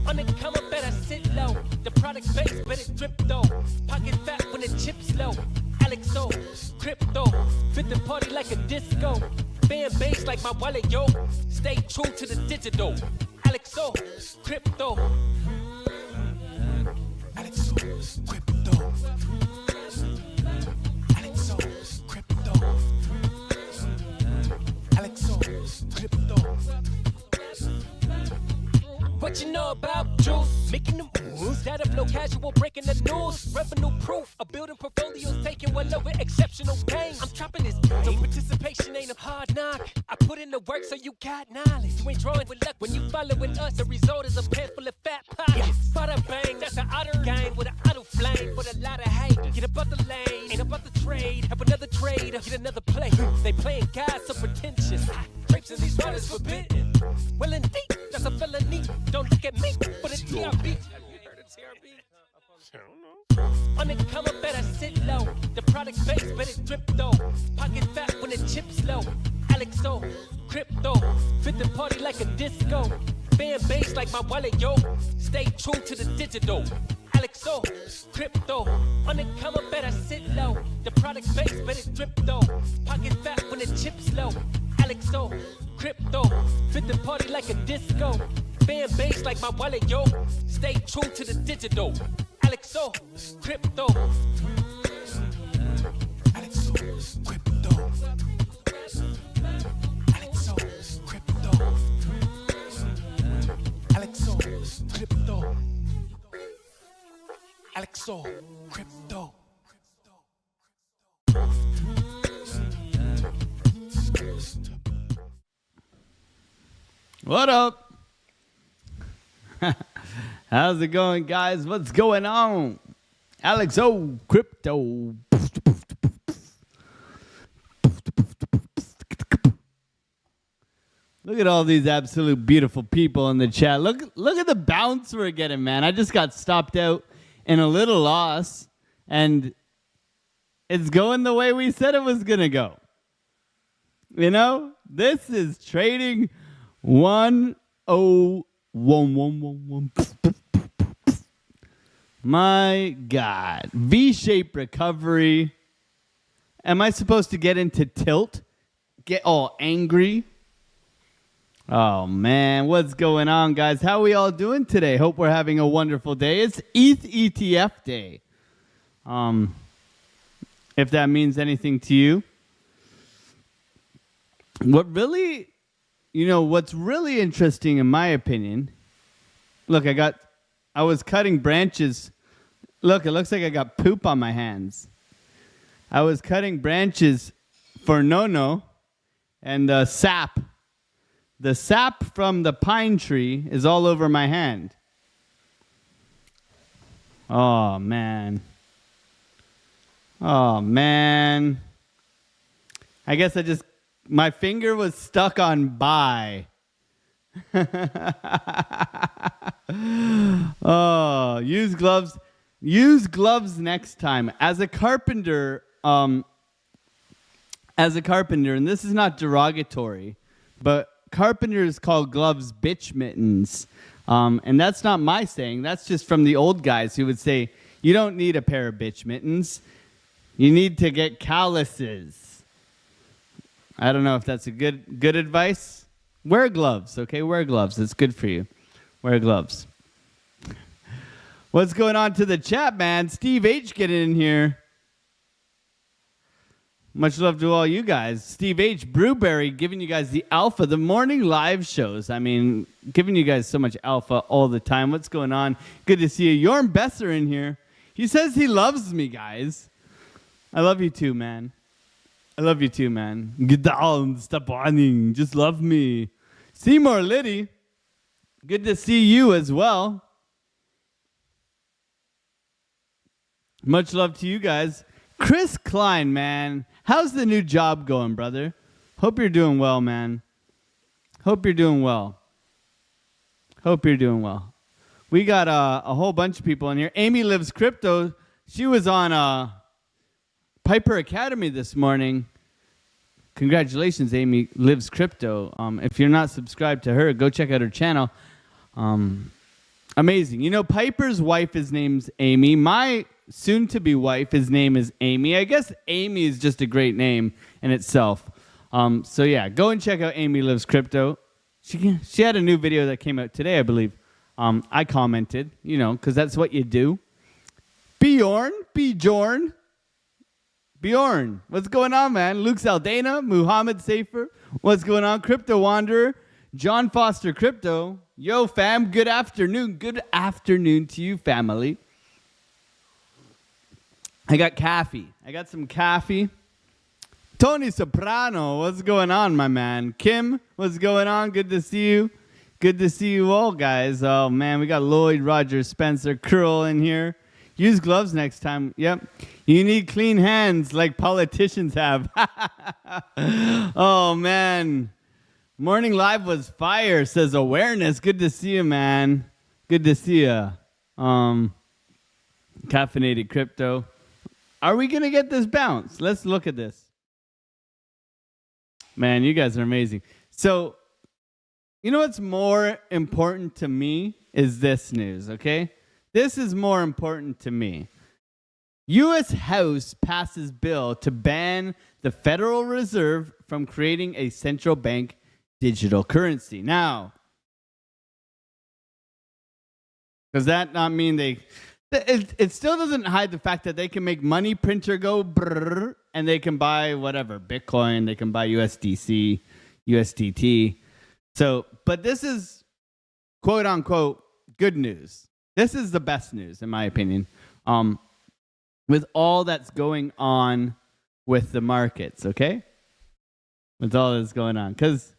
On the come up, better sit low. The product base, but it drip though. Pocket fat when the chips low. Alexo, crypto, fit the party like a disco. Fan base like my wallet, yo. Stay true to the digital. Alexo, crypto. Alexo, crypto. Alexo, crypto. Alexo, crypto. What you know about juice? Making the moves, that'll flow casual, breaking the news. Revenue proof, a building portfolios taking well over exceptional pain. I'm trapping this game, so participation ain't a hard knock. I put in the work so you got knowledge. You ain't drawing with luck when you following us. The result is a pan full of fat pockets. Bada bang, that's an utter game with an auto flame, with a lot of hate. Get above the lane, ain't about the trade. Have another trade, get another play. They playing God so pretentious. Drapes in these waters forbidden. Well indeed, that's a felony. Don't look at me for the TRB. Have you heard of TRB? I don't know. On the come up, better sit low. The product base, but it drip though. Pocket fat when the chips low. Alexo, crypto, fit the party like a disco. Fan base like my wallet, yo. Stay true to the digital. Alexo, crypto. On the come up, better sit low. The product base, but it drip though. Pocket fat when the chips low. Alexo, crypto, fit the party like a disco. Fan base like my wallet, yo. Stay true to the digital. Alexo, crypto. Alexo, crypto. Alexo, crypto. Alexo, crypto. Alexo, crypto. What up? How's it going, guys? What's going on? Alexo Crypto. Look at all these absolute beautiful people in the chat. Look at the bounce we're getting, man. I just got stopped out in a little loss, and it's going the way we said it was going to go. You know, this is trading 10111. My God. V-shaped recovery. Am I supposed to get into tilt? Get all angry? Oh, man. What's going on, guys? How are we all doing today? Hope we're having a wonderful day. It's ETH ETF day. If that means anything to you. What's really interesting in my opinion, look, I was cutting branches. Look, it looks like I got poop on my hands. I was cutting branches for Nono and the sap. The sap from the pine tree is all over my hand. Oh, man. Oh, man. I guess my finger was stuck on buy. Oh, use gloves. Use gloves next time. As a carpenter, and this is not derogatory, but carpenters call gloves bitch mittens. And that's not my saying. That's just from the old guys who would say, you don't need a pair of bitch mittens. You need to get calluses. I don't know if that's a good advice. Wear gloves, okay? Wear gloves. It's good for you. Wear gloves. What's going on to the chat, man? Steve H getting in here. Much love to all you guys. Steve H, Brewberry, giving you guys the alpha, the morning live shows. I mean, giving you guys so much alpha all the time. What's going on? Good to see you. Jorn Besser in here. He says he loves me, guys. I love you too, man. I love you too, man. Get down. Stop whining. Just love me. Seymour Liddy. Good to see you as well. Much love to you guys. Chris Klein, man. How's the new job going, brother? Hope you're doing well, man. Hope you're doing well. Hope you're doing well. We got a whole bunch of people in here. Amy Lives Crypto. She was on Piper Academy this morning. Congratulations, Amy Lives Crypto. If you're not subscribed to her, go check out her channel. Amazing. You know, Piper's wife, his name's Amy. My soon-to-be wife, his name is Amy. I guess Amy is just a great name in itself. So, yeah, go and check out Amy Lives Crypto. She had a new video that came out today, I believe. I commented, you know, because that's what you do. Bjorn, what's going on, man? Luke Saldana, Muhammad Safer, what's going on? Crypto Wanderer, John Foster Crypto. Yo, fam, good afternoon. Good afternoon to you, family. I got coffee. I got some coffee. Tony Soprano, what's going on, my man? Kim, what's going on? Good to see you. Good to see you all, guys. Oh, man, we got Lloyd, Roger, Spencer, Curl in here. Use gloves next time. Yep. You need clean hands like politicians have. Oh, man. Morning Live was fire, says Awareness. Good to see you, man. Good to see you. Caffeinated Crypto. Are we going to get this bounce? Let's look at this. Man, you guys are amazing. So, you know what's more important to me is this news, okay? This is more important to me. U.S. House passes bill to ban the Federal Reserve from creating a central bank digital currency. Now, does that not mean it still doesn't hide the fact that they can make money printer go brrr, and they can buy whatever, Bitcoin, they can buy USDC, USDT. So, but this is quote unquote good news. This is the best news, in my opinion, with all that's going on with the markets, okay? With all that's going on. Because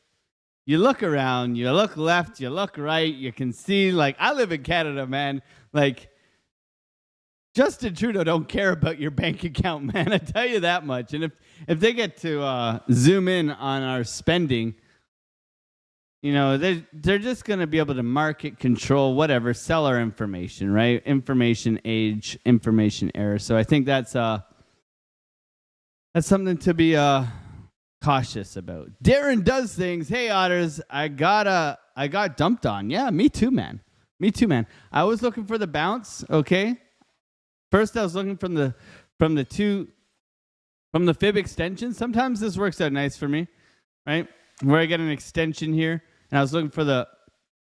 you look around, you look left, you look right, you can see, like, I live in Canada, man. Like, Justin Trudeau don't care about your bank account, man. I tell you that much. And if they get to zoom in on our spending, you know, they're just going to be able to market control, whatever, sell our information, right? Information age, information era. So I think that's something to be cautious about. Darren does things. Hey, Otters, I got dumped on. Yeah, me too, man. Me too, man. I was looking for the bounce, okay? First, I was looking from the fib extension. Sometimes this works out nice for me, right? Where I get an extension here. And I was looking for the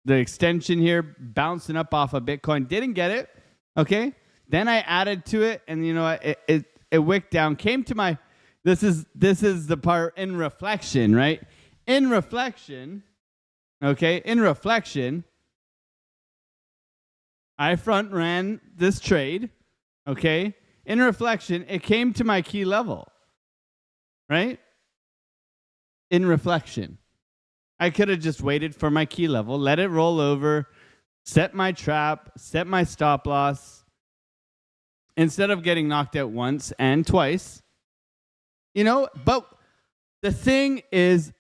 extension here, bouncing up off of Bitcoin. Didn't get it, okay? Then I added to it, and you know it wicked down. Came to my this is the part in reflection, right? In reflection, okay? In reflection, I front ran this trade, okay? In reflection, it came to my key level, right? In reflection. I could have just waited for my key level, let it roll over, set my trap, set my stop loss. Instead of getting knocked out once and twice, you know, but the thing is,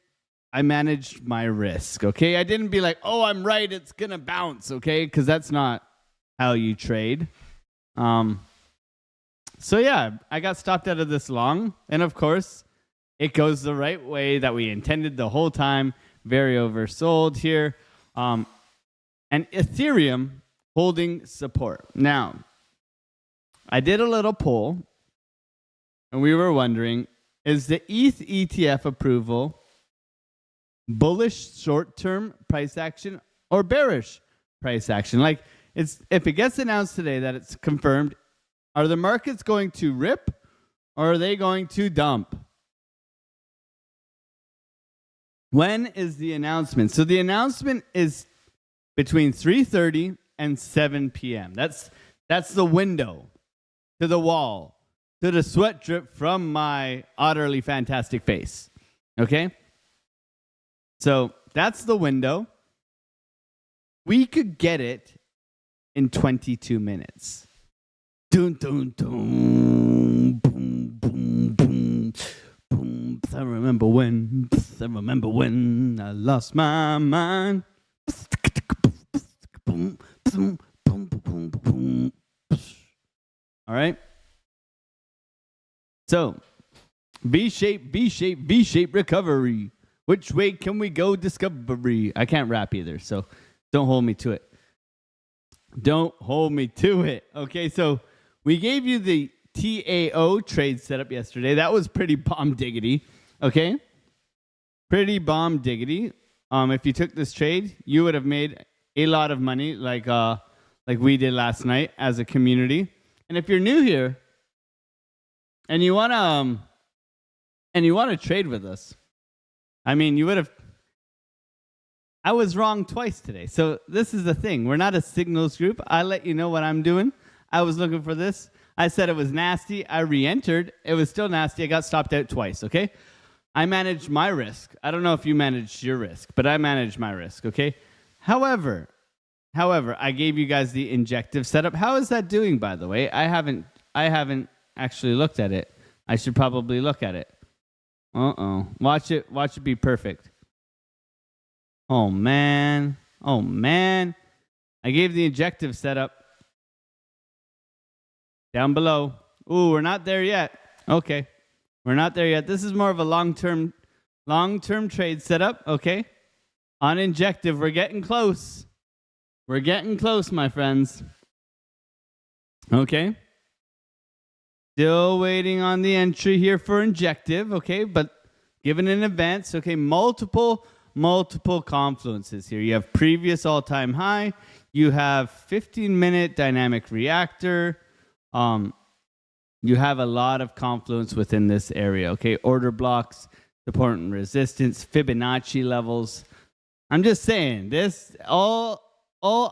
I managed my risk, okay? I didn't be like, oh, I'm right, it's going to bounce, okay? Because that's not how you trade. So, yeah, I got stopped out of this long. And, of course, it goes the right way that we intended the whole time. Very oversold here. And Ethereum holding support. Now, I did a little poll, and we were wondering, is the ETH ETF approval bullish short-term price action or bearish price action? Like, if it gets announced today that it's confirmed, are the markets going to rip or are they going to dump? When is the announcement? So the announcement is between 3:30 and 7 p.m. That's the window to the wall, to the sweat drip from my utterly fantastic face. Okay? So that's the window. We could get it in 22 minutes. Dun, dun, dun, boom, boom, boom. I remember when I lost my mind. I Boom, boom, boom, boom. All right. So, V-shape, V-shape, V-shape recovery. Which way can we go? Discovery. I can't rap either, so don't hold me to it. Don't hold me to it. Okay, so we gave you the TAO trade setup yesterday. That was pretty bomb diggity. Okay, pretty bomb diggity. If you took this trade, you would have made a lot of money, like we did last night as a community. And if you're new here and you wanna trade with us, I mean, you would have. I was wrong twice today. So this is the thing. We're not a signals group. I let you know what I'm doing. I was looking for this. I said it was nasty. I re-entered. It was still nasty. I got stopped out twice, okay? I managed my risk. I don't know if you managed your risk, but I managed my risk, okay? However, I gave you guys the injective setup. How is that doing, by the way? I haven't actually looked at it. I should probably look at it. Watch it be perfect. Oh man. I gave the injective setup. Down below. Ooh, we're not there yet. Okay. We're not there yet. This is more of a long-term trade setup, okay? On injective, we're getting close. We're getting close, my friends. Okay. Still waiting on the entry here for injective, okay? But given in advance, okay, multiple confluences here. You have previous all-time high. You have 15-minute dynamic reactor. You have a lot of confluence within this area, okay? Order blocks, support and resistance, Fibonacci levels. I'm just saying, this all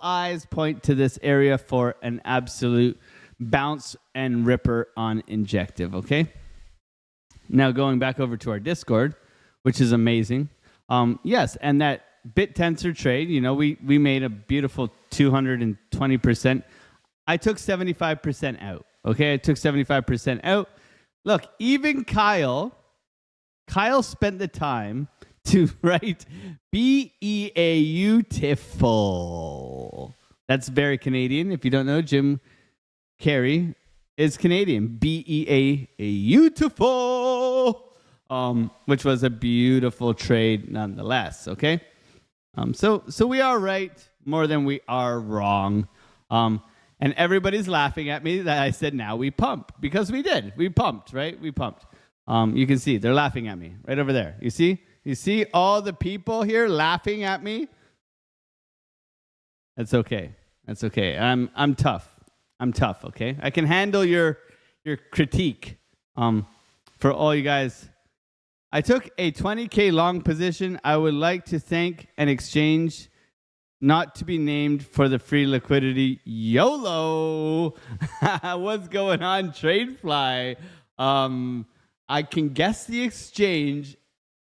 eyes point to this area for an absolute bounce and ripper on injective, okay? Now going back over to our Discord, which is amazing. Yes, and that BitTensor trade, you know, we made a beautiful 220%. I took 75% out. Okay, I took 75% out. Look, even Kyle spent the time to write beautiful. That's very Canadian. If you don't know, Jim Carrey is Canadian. Beautiful. Which was a beautiful trade nonetheless, okay? So we are right more than we are wrong. And everybody's laughing at me that I said now we pump, because we did. We pumped, right? We pumped. You can see they're laughing at me right over there. You see all the people here laughing at me? That's okay. That's okay. I'm tough. I'm tough, okay? I can handle your critique. For all you guys, I took a 20K long position. I would like to thank an exchange not to be named for the free liquidity. YOLO. What's going on, TradeFly? I can guess the exchange,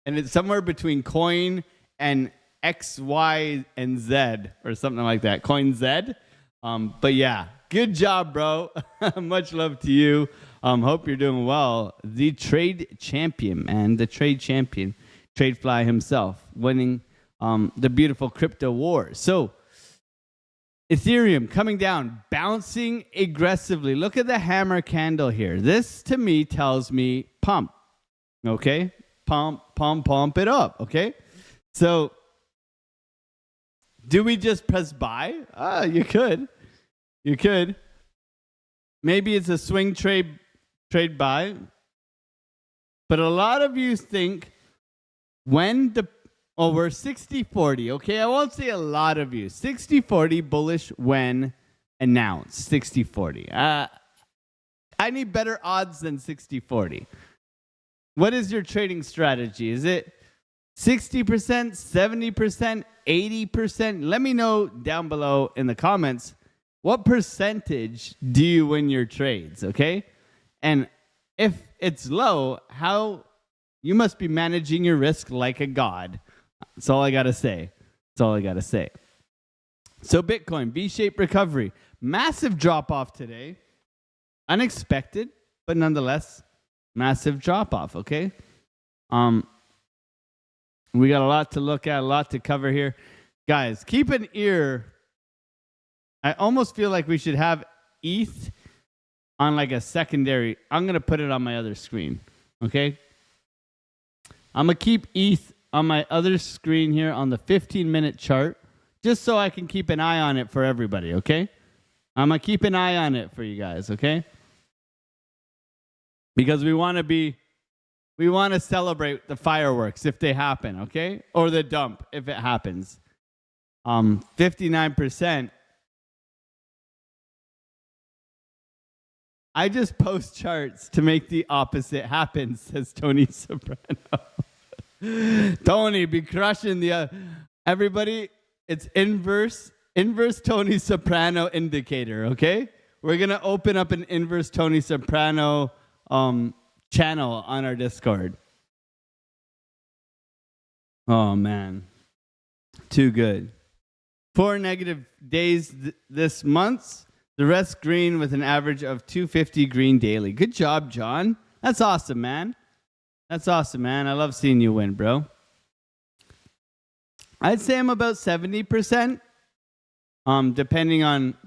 and it's somewhere between Coin and X, Y, and Z, or something like that. Coin Z. But yeah, good job, bro. Much love to you. Hope you're doing well. The trade champion, man. The trade champion. TradeFly himself, winning the beautiful crypto war. So, Ethereum coming down, bouncing aggressively. Look at the hammer candle here. This, to me, tells me pump. Okay? Pump it up. Okay? So, do we just press buy? You could. You could. Maybe it's a swing trade buy. But a lot of you think when we're 60-40, okay? I won't say a lot of you. 60-40 bullish when announced. 60-40. I need better odds than 60-40. What is your trading strategy? Is it 60%, 70%, 80%? Let me know down below in the comments. What percentage do you win your trades, okay? And if it's low, you must be managing your risk like a god. That's all I got to say. That's all I got to say. So Bitcoin, V-shaped recovery. Massive drop-off today. Unexpected, but nonetheless, massive drop-off, okay? We got a lot to look at, a lot to cover here. Guys, keep an ear I almost feel like we should have ETH on like a secondary. I'm going to put it on my other screen. Okay. I'm going to keep ETH on my other screen here on the 15-minute chart, just so I can keep an eye on it for everybody. Okay. I'm going to keep an eye on it for you guys. Okay. Because we want to celebrate the fireworks if they happen. Okay. Or the dump if it happens. 59%. I just post charts to make the opposite happen, says Tony Soprano. Tony, be crushing the... everybody, it's inverse Tony Soprano indicator, okay? We're going to open up an inverse Tony Soprano channel on our Discord. Oh, man. Too good. 4 negative days this month. The rest green with an average of 250 green daily. Good job, John. That's awesome, man. That's awesome, man. I love seeing you win, bro. I'd say I'm about 70%. Depending on,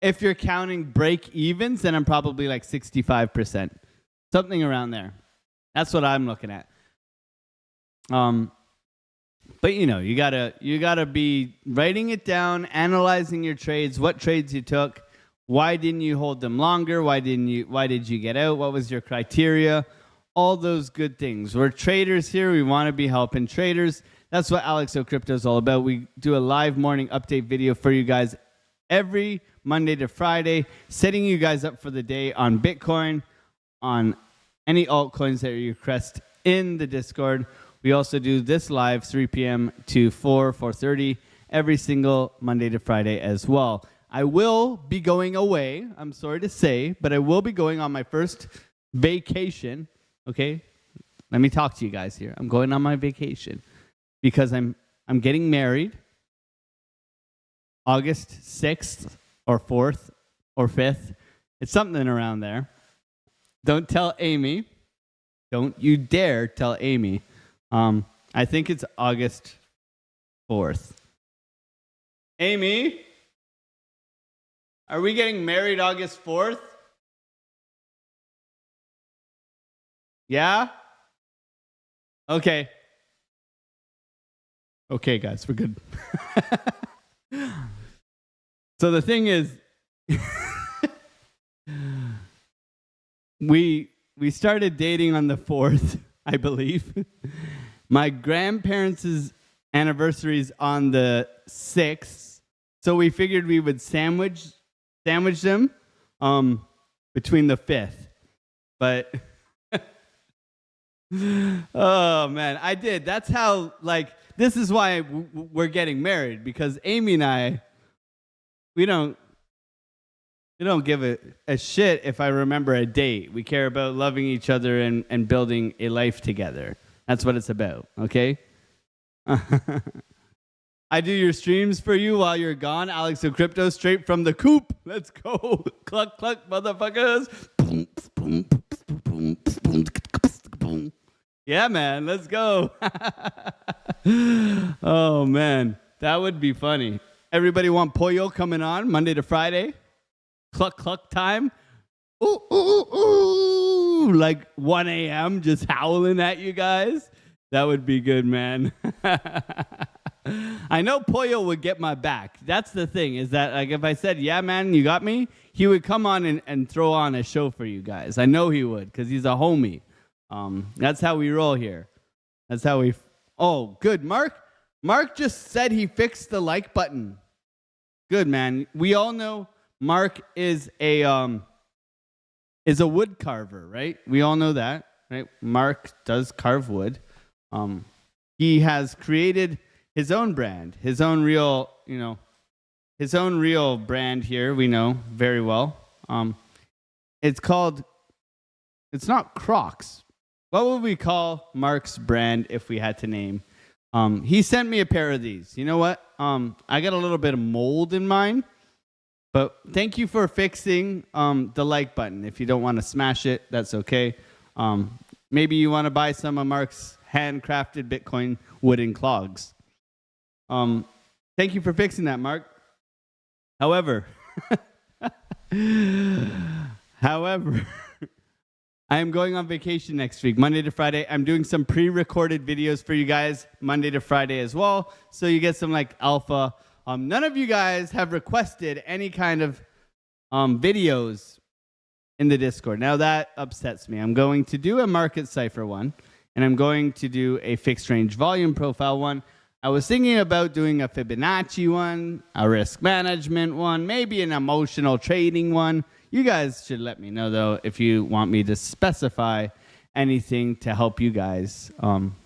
if you're counting break evens, then I'm probably like 65%. Something around there. That's what I'm looking at. But you gotta be writing it down, analyzing your trades, what trades you took, why didn't you hold them longer, why did you get out, what was your criteria, all those good things. We're traders here. We want to be helping traders. That's what Alexo Crypto is all about. We do a live morning update video for you guys every Monday to Friday, setting you guys up for the day on Bitcoin, on any altcoins that you request in the Discord. We also do this live 3 p.m. to 4:30 every single Monday to Friday as well. I will be going away. I'm sorry to say, but I will be going on my first vacation. Okay? Let me talk to you guys here. I'm going on my vacation because I'm getting married August 6th or 4th or 5th. It's something around there. Don't tell Amy. Don't you dare tell Amy. I think it's August 4th. Amy, are we getting married August 4th? Yeah? Okay. Okay, guys, we're good. So the thing is, we started dating on the 4th, I believe. My grandparents' anniversary is on the 6th, so we figured we would sandwich them between the 5th. But oh man, I did. That's how, this is why we're getting married, because Amy and I, we don't give a shit if I remember a date. We care about loving each other and building a life together. That's what it's about, okay? I do your streams for you while you're gone. Alex of Crypto, straight from the coop. Let's go. Cluck, cluck, motherfuckers. Yeah, man, let's go. Oh, man, that would be funny. Everybody want Pollo coming on Monday to Friday? Cluck, cluck time. Ooh, ooh, ooh, ooh. Like 1 a.m. just howling at you guys. That would be good, man. I know Pollo would get my back. That's the thing, is that if I said, yeah, man, you got me, he would come on and throw on a show for you guys. I know he would, because he's a homie. That's how we roll here. That's how we... Oh, good. Mark just said he fixed the like button. Good, man. We all know Mark is a wood carver, right? We all know that, right? Mark does carve wood. He has created his own brand, his own real brand here. We know very well. It's not Crocs. What would we call Mark's brand if we had to name? He sent me a pair of these. You know what? I got a little bit of mold in mine, but thank you for fixing the like button. If you don't want to smash it, that's okay. Maybe you want to buy some of Mark's handcrafted Bitcoin wooden clogs. Thank you for fixing that, Mark. However, I am going on vacation next week, Monday to Friday. I'm doing some pre-recorded videos for you guys Monday to Friday as well. So you get some like alpha. None of you guys have requested any kind of videos in the Discord. Now that upsets me. I'm going to do a market cipher one, and I'm going to do a fixed range volume profile one. I was thinking about doing a Fibonacci one, a risk management one, maybe an emotional trading one. You guys should let me know, though, if you want me to specify anything to help you guys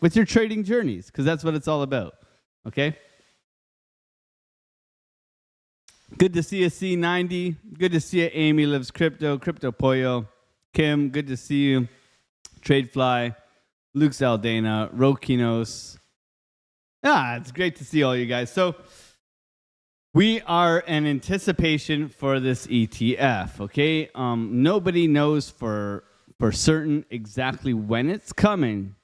with your trading journeys, because that's what it's all about, okay? Good to see you, C90. Good to see you, Amy Lives Crypto, Crypto Pollo. Kim, good to see you. Tradefly, Luke Zaldana, Rokinos. It's great to see all you guys. So we are in anticipation for this ETF, okay? Nobody knows for certain exactly when it's coming,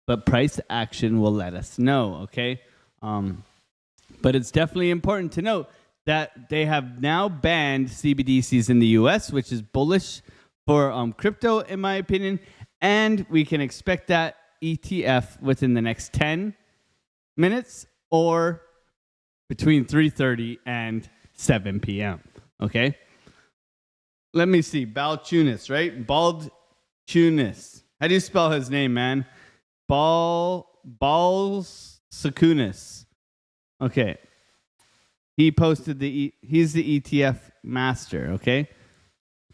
but price action will let us know, okay? But it's definitely important to note that they have now banned CBDCs in the US, which is bullish for crypto, in my opinion, and we can expect that ETF within the next 10 minutes or between 3:30 and 7 p.m. Okay? Let me see. Balchunas, right? Balchunas. How do you spell his name, man? Balsakunis. Okay. He posted he's the ETF master, okay?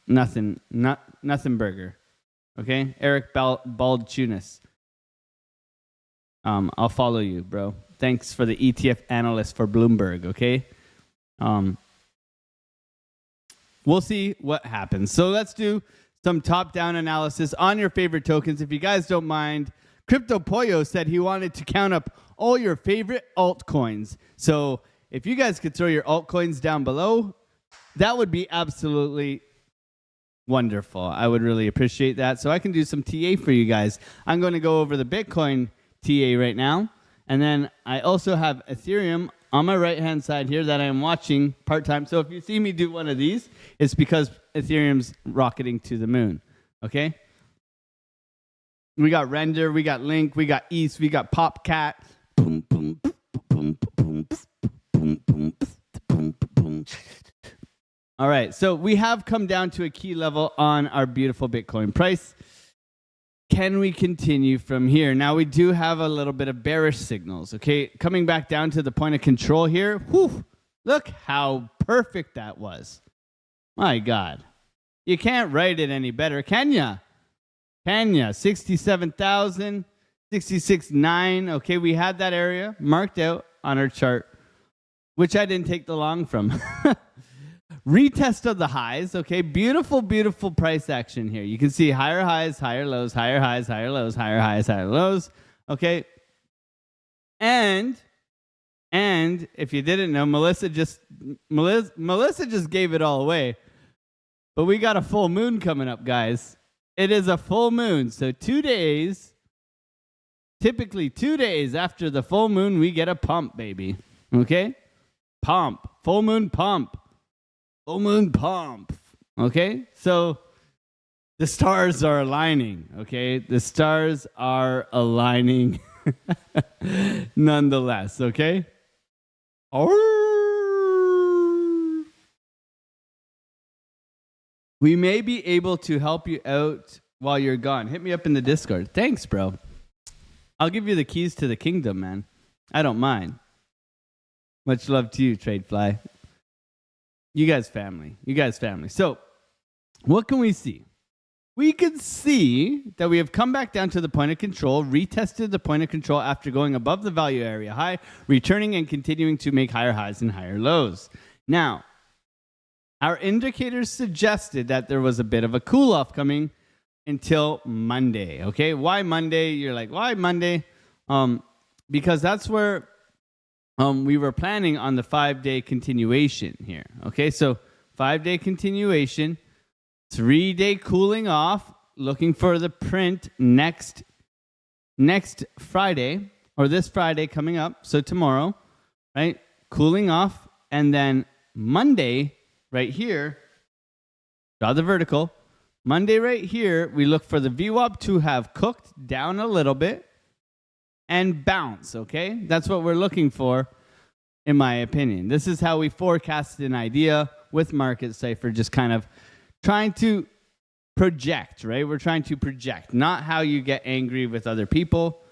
Nothing burger. Okay? Eric Balchunas. I'll follow you, bro. Thanks for the ETF analyst for Bloomberg, okay? We'll see what happens. So let's do some top-down analysis on your favorite tokens. If you guys don't mind, Crypto Pollo said he wanted to count up all your favorite altcoins. So if you guys could throw your altcoins down below, that would be absolutely wonderful. I would really appreciate that. So I can do some TA for you guys. I'm going to go over the Bitcoin TA right now. And then I also have Ethereum on my right-hand side here that I'm watching part-time. So if you see me do one of these, it's because Ethereum's rocketing to the moon. Okay? We got Render, we got Link, we got East, we got Popcat. Boom, boom, boom, boom, boom, boom, boom, boom, boom. All right, so we have come down to a key level on our beautiful Bitcoin price. Can we continue from here? Now, we do have a little bit of bearish signals, okay? Coming back down to the point of control here. Whew, look how perfect that was. My God. You can't write it any better, can ya? Can ya? 67,000, 66.9. Okay, we had that area marked out on our chart, which I didn't take the long from. Retest of the highs, okay? Beautiful, beautiful price action here. You can see higher highs, higher lows, higher highs, higher lows, higher highs, higher lows, okay? And if you didn't know, Melissa just gave it all away. But we got a full moon coming up, guys. It is a full moon, so 2 days, typically 2 days after the full moon, we get a pump, baby, okay? Pump, full moon pump. Full moon pump. Okay? So the stars are aligning. Okay? The stars are aligning nonetheless. Okay? We may be able to help you out while you're gone. Hit me up in the Discord. Thanks, bro. I'll give you the keys to the kingdom, man. I don't mind. Much love to you, Tradefly. You guys family. You guys family. So what can we see? We can see that we have come back down to the point of control, retested the point of control after going above the value area high, returning and continuing to make higher highs and higher lows. Now, our indicators suggested that there was a bit of a cool-off coming until Monday. Okay, why Monday? You're like, why Monday? Because that's where we were planning on the 5-day continuation here. Okay, so 5-day continuation, 3-day cooling off, looking for the print next Friday, or this Friday coming up, so tomorrow, right? Cooling off, and then Monday, right here, draw the vertical. Monday right here, we look for the VWAP to have cooked down a little bit and bounce, okay? That's what we're looking for, in my opinion. This is how we forecast an idea with Market Cypher, just kind of trying to project, right? We're trying to project, not how you get angry with other people.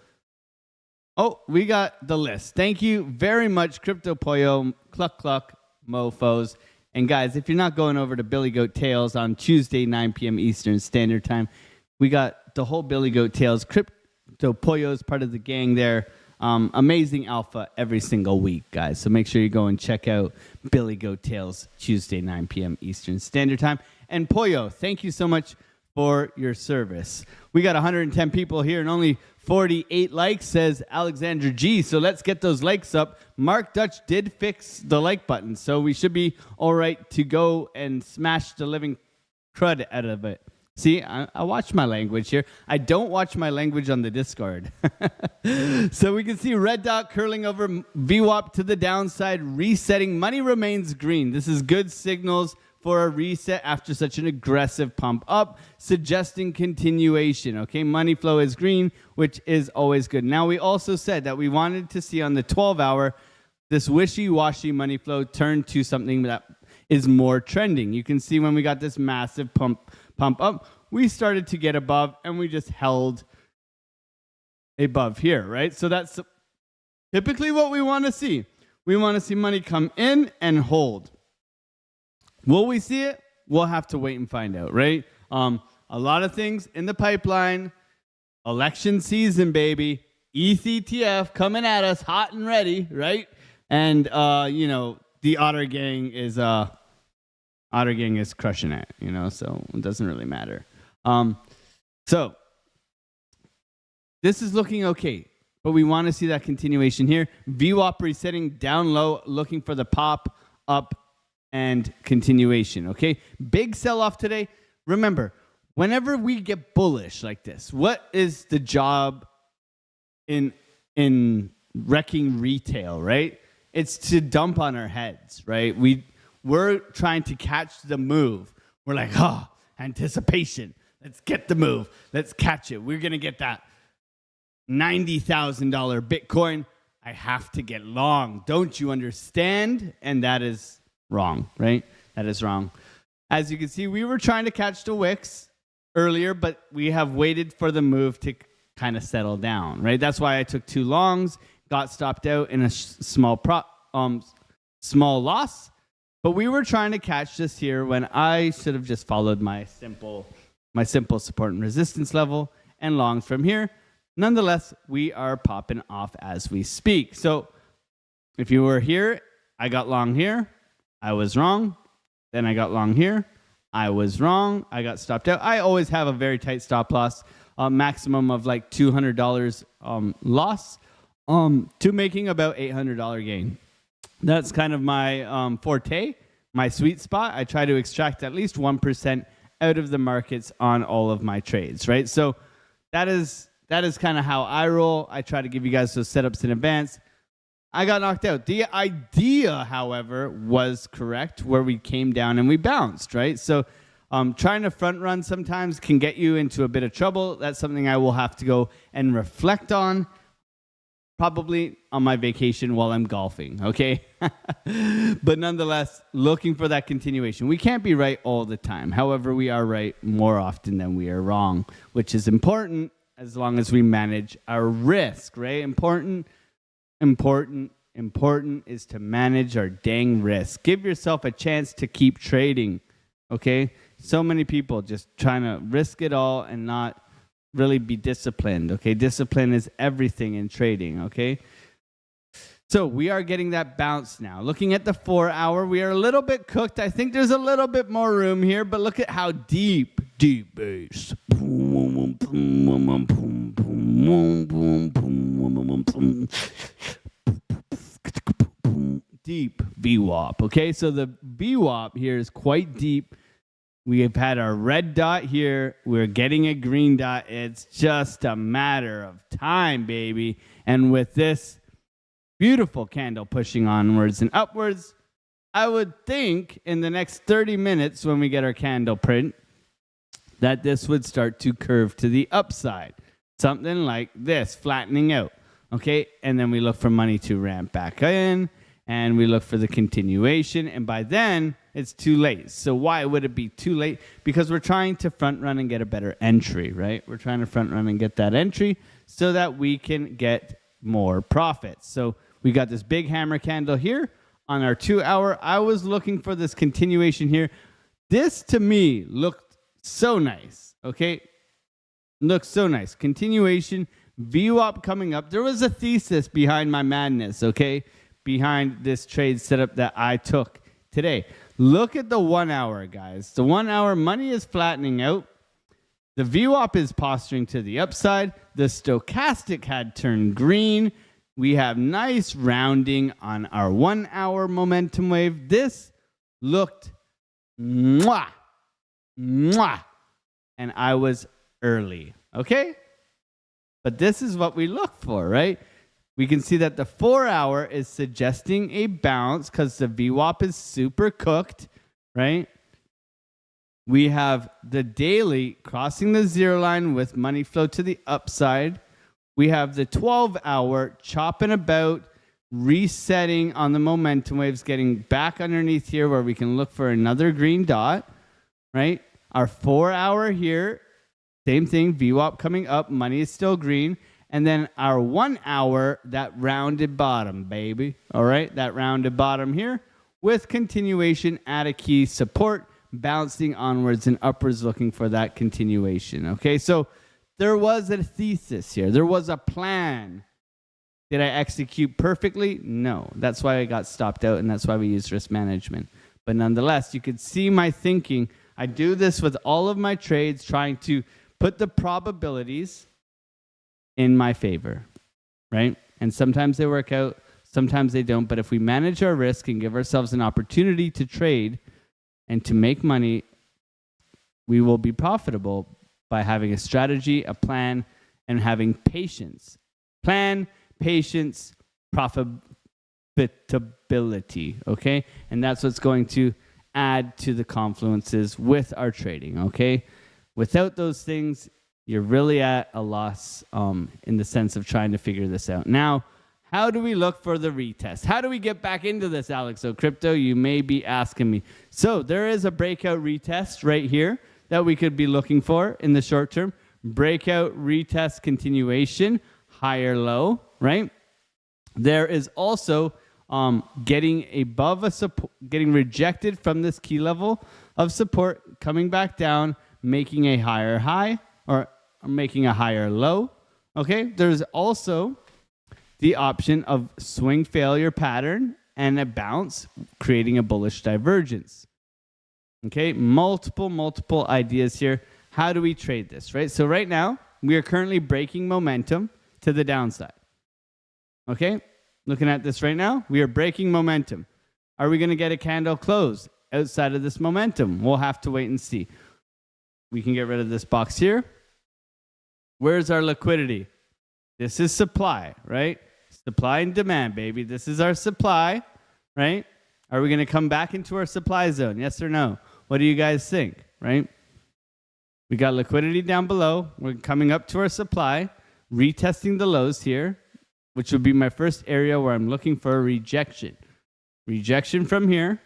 Oh, we got the list. Thank you very much, Crypto Pollo, Cluck Cluck, Mofos. And guys, if you're not going over to Billy Goat Tales on Tuesday, 9 p.m. Eastern Standard Time, we got the whole Billy Goat Tales. Crypto Pollo is part of the gang there. Amazing alpha every single week, guys. So make sure you go and check out Billy Goat Tales Tuesday, 9 p.m. Eastern Standard Time. And Pollo, thank you so much for your service. We got 110 people here and only 48 likes, says Alexander G. So let's get those likes up. Mark Dutch did fix the like button, so we should be all right to go and smash the living crud out of it. See, I watch my language here. I don't watch my language on the Discord. So we can see red dot curling over VWAP to the downside, resetting. Money remains green. This is good signals for a reset after such an aggressive pump up, suggesting continuation. Okay, money flow is green, which is always good. Now, we also said that we wanted to see on the 12-hour this wishy-washy money flow turn to something that is more trending. You can see when we got this massive pump up, we started to get above, and we just held above here, right? So that's typically what we want to see. We want to see money come in and hold. Will we see it? We'll have to wait and find out, right? A lot of things in the pipeline. Election season, baby. ETH ETF coming at us hot and ready, right? And, the Otter Gang is crushing it, so it doesn't really matter. So this is looking okay, but we want to see that continuation here. VWAP resetting down low, looking for the pop up and continuation, okay? Big sell-off today. Remember, whenever we get bullish like this, what is the job in wrecking retail, right? It's to dump on our heads, right? We're trying to catch the move. We're like, anticipation. Let's get the move. Let's catch it. We're going to get that $90,000 Bitcoin. I have to get long. Don't you understand? And that is wrong, right? That is wrong. As you can see, we were trying to catch the wicks earlier, but we have waited for the move to kind of settle down, right? That's why I took 2 longs, got stopped out in a small loss. But we were trying to catch this here when I should have just followed my simple support and resistance level and longs from here. Nonetheless, we are popping off as we speak. So if you were here, I got long here. I was wrong. Then I got long here. I was wrong. I got stopped out. I always have a very tight stop loss, maximum of like $200 loss to making about $800 gain. That's kind of my forte, my sweet spot. I try to extract at least 1% out of the markets on all of my trades, right? So that is kind of how I roll. I try to give you guys those setups in advance. I got knocked out. The idea, however, was correct, where we came down and we bounced, right? So trying to front run sometimes can get you into a bit of trouble. That's something I will have to go and reflect on, probably on my vacation while I'm golfing, okay? But nonetheless, looking for that continuation. We can't be right all the time. However, we are right more often than we are wrong, which is important as long as we manage our risk, right? Important is to manage our dang risk. Give yourself a chance to keep trading, okay? So many people just trying to risk it all and not really be disciplined, okay? Discipline is everything in trading, okay? So we are getting that bounce now. Looking at the 4-hour, we are a little bit cooked. I think there's a little bit more room here, but look at how deep base. Deep VWAP, okay? So the VWAP here is quite deep. We have had our red dot here. We're getting a green dot. It's just a matter of time, baby. And with this beautiful candle pushing onwards and upwards, I would think in the next 30 minutes when we get our candle print that this would start to curve to the upside. Something like this, flattening out. Okay, and then we look for money to ramp back in, and we look for the continuation, and by then it's too late. So why would it be too late? Because we're trying to front run and get a better entry, right? We're trying to front run and get that entry so that we can get more profits. So we got this big hammer candle here on our 2 hour. I was looking for this continuation here. This to me looked so nice, okay? Looks so nice. Continuation, VWAP coming up. There was a thesis behind my madness, okay? Behind this trade setup that I took today. Look at the 1 hour, guys. The 1 hour money is flattening out. The VWAP is posturing to the upside. The stochastic had turned green. We have nice rounding on our 1 hour momentum wave. This looked mwah, mwah. And I was early, okay? But this is what we look for, right? We can see that the 4 hour is suggesting a bounce because the VWAP is super cooked, right? We have the daily crossing the zero line with money flow to the upside. We have the 12 hour chopping about, resetting on the momentum waves, getting back underneath here where we can look for another green dot, right? Our 4 hour here, same thing, VWAP coming up, money is still green. And then our 1 hour, that rounded bottom, baby. All right, that rounded bottom here with continuation at a key support, bouncing onwards and upwards, looking for that continuation. Okay, so there was a thesis here. There was a plan. Did I execute perfectly? No. That's why I got stopped out, and that's why we use risk management. But nonetheless, you could see my thinking. I do this with all of my trades, trying to put the probabilities in my favor, right? And sometimes they work out, sometimes they don't. But if we manage our risk and give ourselves an opportunity to trade and to make money, we will be profitable by having a strategy, a plan, and having patience. Plan, patience, profitability, okay? And that's what's going to add to the confluences with our trading, okay? Without those things, you're really at a loss in the sense of trying to figure this out. Now, how do we look for the retest? How do we get back into this, Alex? So crypto, you may be asking me. So there is a breakout retest right here that we could be looking for in the short term. Breakout retest continuation, higher low, right? There is also getting above a support, getting rejected from this key level of support, coming back down, making a higher high or making a higher low. Okay, there's also the option of swing failure pattern and a bounce, creating a bullish divergence. Okay, multiple ideas here. How do we trade this, right? So right now, we are currently breaking momentum to the downside. Okay, looking at this right now, we are breaking momentum. Are we going to get a candle close outside of this momentum? We'll have to wait and see. We can get rid of this box here. Where's our liquidity? This is supply, right? Supply and demand, baby. This is our supply, right? Are we going to come back into our supply zone? Yes or no? What do you guys think, right? We got liquidity down below. We're coming up to our supply, retesting the lows here, which would be my first area where I'm looking for a rejection. Rejection from here.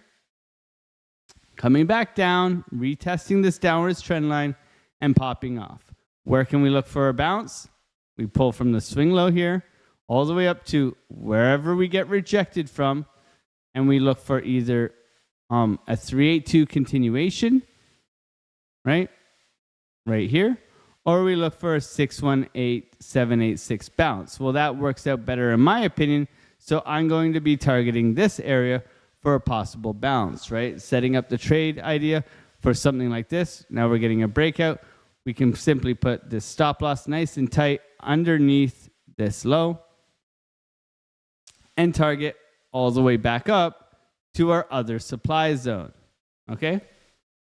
Coming back down, retesting this downwards trend line, and popping off. Where can we look for a bounce? We pull from the swing low here all the way up to wherever we get rejected from, and we look for either a 382 continuation, right here, or we look for a 618786 bounce. Well, that works out better in my opinion, so I'm going to be targeting this area for a possible bounce, right? Setting up the trade idea for something like this. Now we're getting a breakout. We can simply put this stop loss nice and tight underneath this low and target all the way back up to our other supply zone, okay?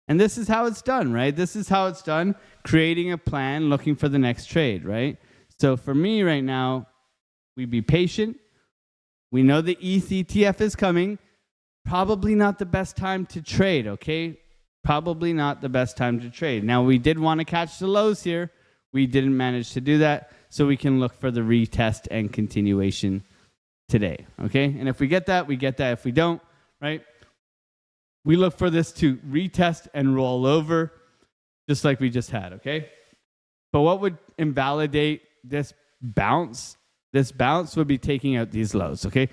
And this is how it's done, right? This is how it's done, creating a plan, looking for the next trade, right? So for me right now, we be patient. We know the ETH ETF is coming. probably not the best time to trade, okay? Probably not the best time to trade. Now, we did want to catch the lows here. We didn't manage to do that, so we can look for the retest and continuation today, okay? And if we get that, we get that. If we don't, right, we look for this to retest and roll over just like we just had, okay? But what would invalidate this bounce? This bounce would be taking out these lows, okay?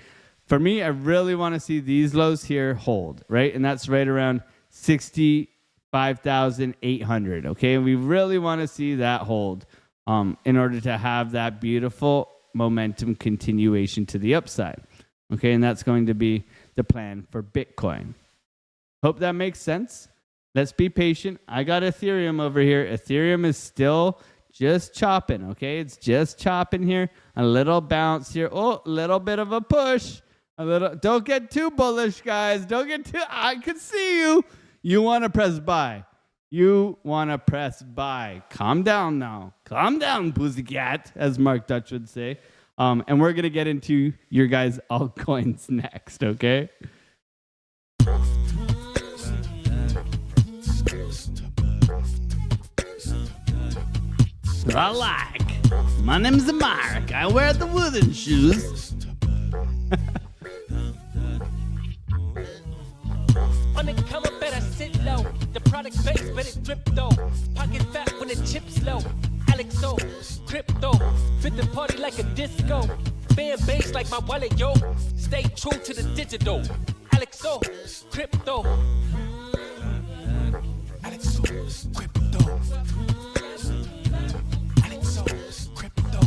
For me, I really want to see these lows here hold, right? And that's right around 65,800, okay? And we really want to see that hold in order to have that beautiful momentum continuation to the upside, okay? And that's going to be the plan for Bitcoin. Hope that makes sense. Let's be patient. I got Ethereum over here. Ethereum is still just chopping, okay? It's just chopping here. A little bounce here. Oh, a little bit of a push. A little. Don't get too bullish, guys. Don't get too. I can see you. You want to press buy. You want to press buy. Calm down now. Calm down, pussycat, as Mark Dutch would say. And we're going to get into your guys' altcoins next, okay? I like. My name's Mark. I wear the wooden shoes. On the come up, better sit low. The product base, but it drip though. Pocket fat when the chips low. Alex O, crypto. Fit the party like a disco. Fan base like my wallet, yo. Stay true to the digital. Alex O, crypto. Alex O, crypto. Alex O, crypto.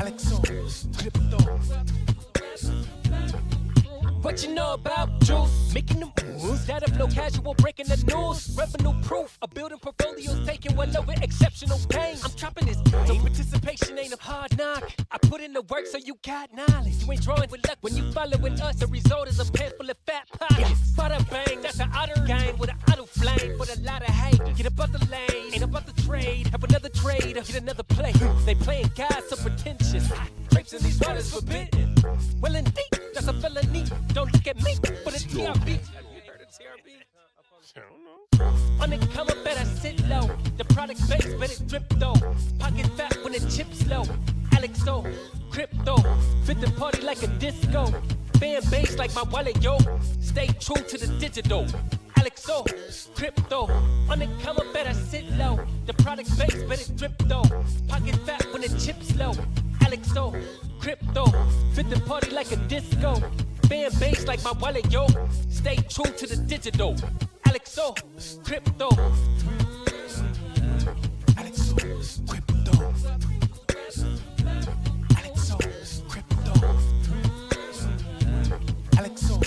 Alex O, crypto. What you know about juice? Making them moves that of no casual, breaking the news. Revenue proof, a building portfolios taking well over exceptional pain. I'm trapping this, so participation ain't a hard knock. I put in the work so you got knowledge. You ain't drawing with luck when you following us. The result is a pen full of fat pockets. Bada bang, that's an outer game with an auto flame. But a lot of hate, get above the lane, ain't about the trade. Have another trade, get another play. They playing God so pretentious. Drapes in these waters forbidden. Well indeed, that's a felony. Don't look at me, but it's TRB. On the come up, better sit low. The product base, but it drip though. Pocket fat when the chips low. Alex O, crypto. Fit the party like a disco. Fan base like my wallet, yo. Stay true to the digital. Alex O, crypto. On the come up, better sit low. The product base, but it drip though. Pocket fat when the chips low. Alex O, crypto. Fit the party like a disco. Fan base like my wallet, yo. Stay true to the digital. Alex O, crypto. Alex O, crypto. Alex O, crypto. Alex O,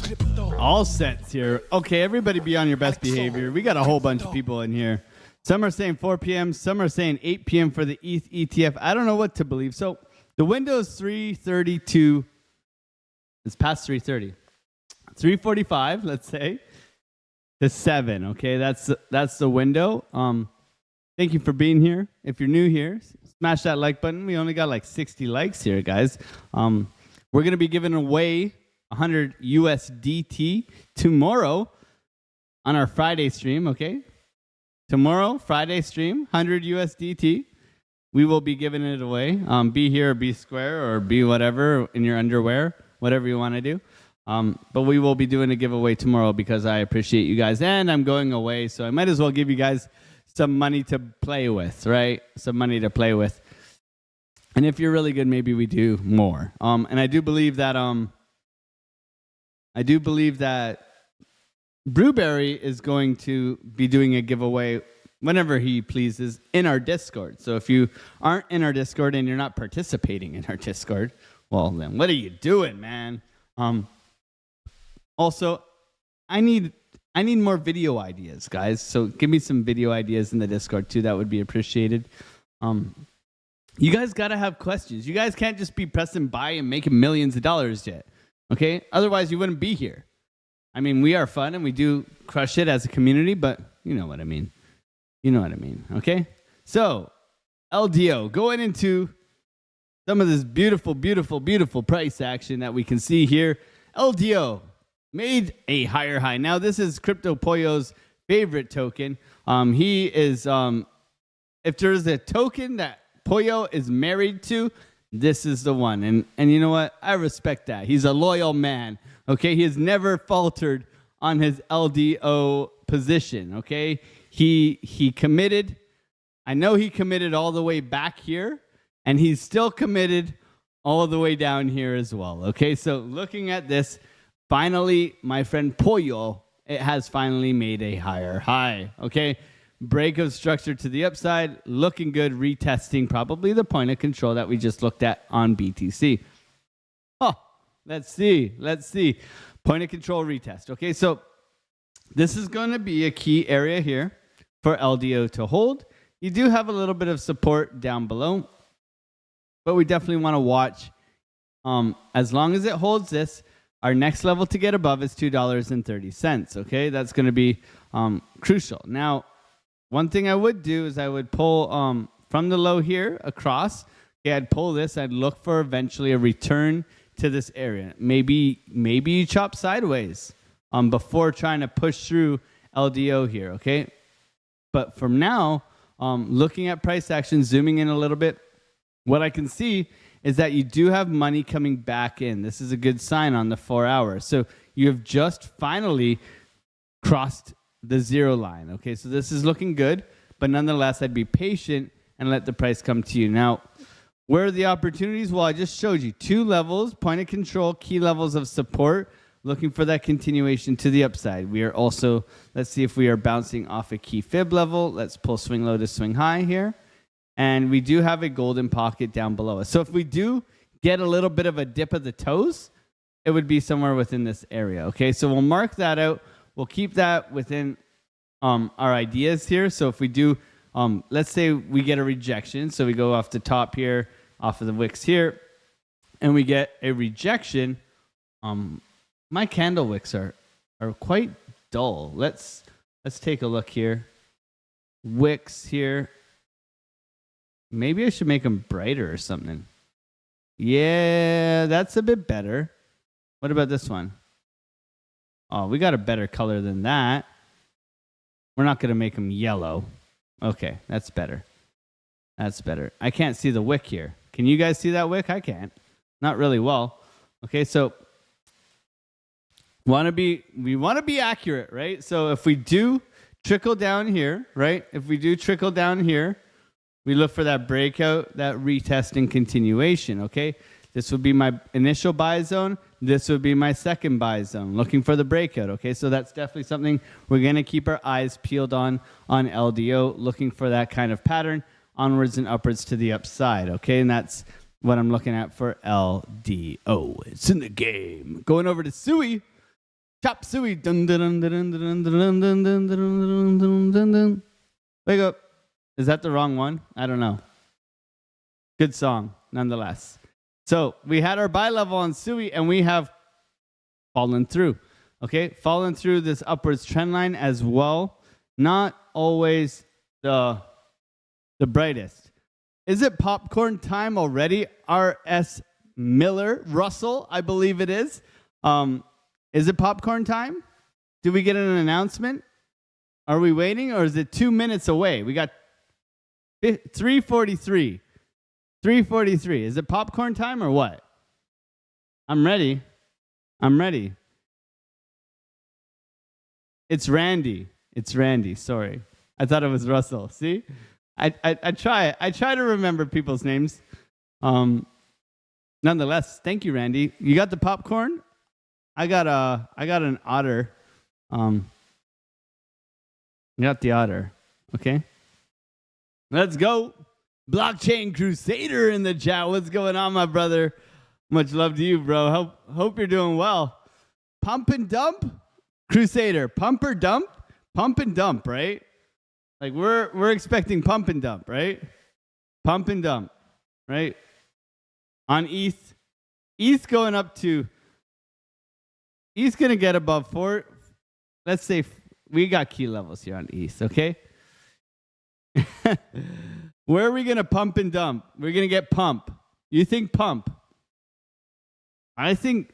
crypto. All sets here. Okay, everybody be on your best behavior. We got a whole bunch of people in here. Some are saying 4 p.m. Some are saying 8 p.m. for the ETH ETF. I don't know what to believe. So the window is 3:32. It's past 3:30. 3:45, let's say, to 7. Okay, that's the window. Thank you for being here. If you're new here, smash that like button. We only got like 60 likes here, guys. We're gonna be giving away 100 USDT tomorrow on our Friday stream. Okay, tomorrow Friday stream, 100 USDT. We will be giving it away. Be here or be square or be whatever in your underwear. Whatever you want to do. But we will be doing a giveaway tomorrow because I appreciate you guys. And I'm going away, so I might as well give you guys some money to play with, right? Some money to play with. And if you're really good, maybe we do more. And I do believe that Brewberry is going to be doing a giveaway whenever he pleases in our Discord. So if you aren't in our Discord and you're not participating in our Discord, well, then what are you doing, man? Also, I need more video ideas, guys. So give me some video ideas in the Discord too. That would be appreciated. You guys got to have questions. You guys can't just be pressing buy and making millions of dollars yet. Okay? Otherwise, you wouldn't be here. I mean, we are fun and we do crush it as a community, but you know what I mean. You know what I mean. Okay? So, LDO, going into some of this beautiful, beautiful, beautiful price action that we can see here. LDO made a higher high. Now, this is Crypto Pollo's favorite token. He is, if there's a token that Pollo is married to, this is the one. And you know what? I respect that. He's a loyal man. Okay, he has never faltered on his LDO position. Okay, he committed. I know he committed all the way back here, and he's still committed all the way down here as well. Okay, so looking at this, finally, my friend Pollo, it has finally made a higher high. Okay, break of structure to the upside, looking good, retesting probably the point of control that we just looked at on BTC. Oh, let's see. Point of control retest. Okay, so this is going to be a key area here for LDO to hold. You do have a little bit of support down below, but we definitely want to watch. As long as it holds this, our next level to get above is $2.30. Okay, that's going to be crucial. Now, one thing I would do is I would pull from the low here across. Okay, I'd pull this. I'd look for eventually a return to this area. Maybe you chop sideways before trying to push through LDO here. Okay, but from now, looking at price action, zooming in a little bit, what I can see is that you do have money coming back in. This is a good sign on the 4 hours. So you have just finally crossed the zero line. Okay, so this is looking good, but nonetheless, I'd be patient and let the price come to you. Now, where are the opportunities? Well, I just showed you 2 levels, point of control, key levels of support, looking for that continuation to the upside. We are also, let's see if we are bouncing off a key fib level. Let's pull swing low to swing high here. And we do have a golden pocket down below us. So if we do get a little bit of a dip of the toes, it would be somewhere within this area. Okay, so we'll mark that out. We'll keep that within our ideas here. So if we do, let's say we get a rejection. So we go off the top here, off of the wicks here, and we get a rejection. My candle wicks are quite dull. Let's take a look here. Wicks here. Maybe I should make them brighter or something. Yeah, that's a bit better. What about this one? Oh, we got a better color than that. We're not going to make them yellow. Okay, that's better. That's better. I can't see the wick here. Can you guys see that wick? I can't. Not really well. Okay, so we want to be accurate, right? So if we do trickle down here, right? If we do trickle down here, we look for that breakout, that retest and continuation, okay? This would be my initial buy zone. This would be my second buy zone, looking for the breakout, okay? So that's definitely something we're going to keep our eyes peeled on LDO, looking for that kind of pattern onwards and upwards to the upside, okay? And that's what I'm looking at for LDO. It's in the game. Going over to Sui. Chop Sui. Dun, dun, dun, dun, dun, dun, dun, dun, dun, dun, dun, dun, dun. Wake up. Is that the wrong one? I don't know. Good song, nonetheless. So we had our buy level on Sui, and we have fallen through. Okay, fallen through this upwards trend line as well. Not always the brightest. Is it popcorn time already? R.S. Miller, Russell, I believe it is. Is it popcorn time? Did we get an announcement? Are we waiting, or is it 2 minutes away? We got 3:43. 3:43. Is it popcorn time or what? I'm ready. It's Randy. Sorry. I thought it was Russell. See? I try to remember people's names. Nonetheless, thank you, Randy. You got the popcorn? I got an otter. You got the otter. Okay. Let's go. Blockchain Crusader in the chat. What's going on, my brother? Much love to you, bro. Hope you're doing well. Pump and dump? Crusader. Pump or dump? Pump and dump, right? Like we're expecting pump and dump, right? Pump and dump, right? On ETH. ETH going up to... ETH's going to get above 4. Let's say we got key levels here on ETH, okay? Where are we going to pump and dump? We're going to get pump. You think pump? I think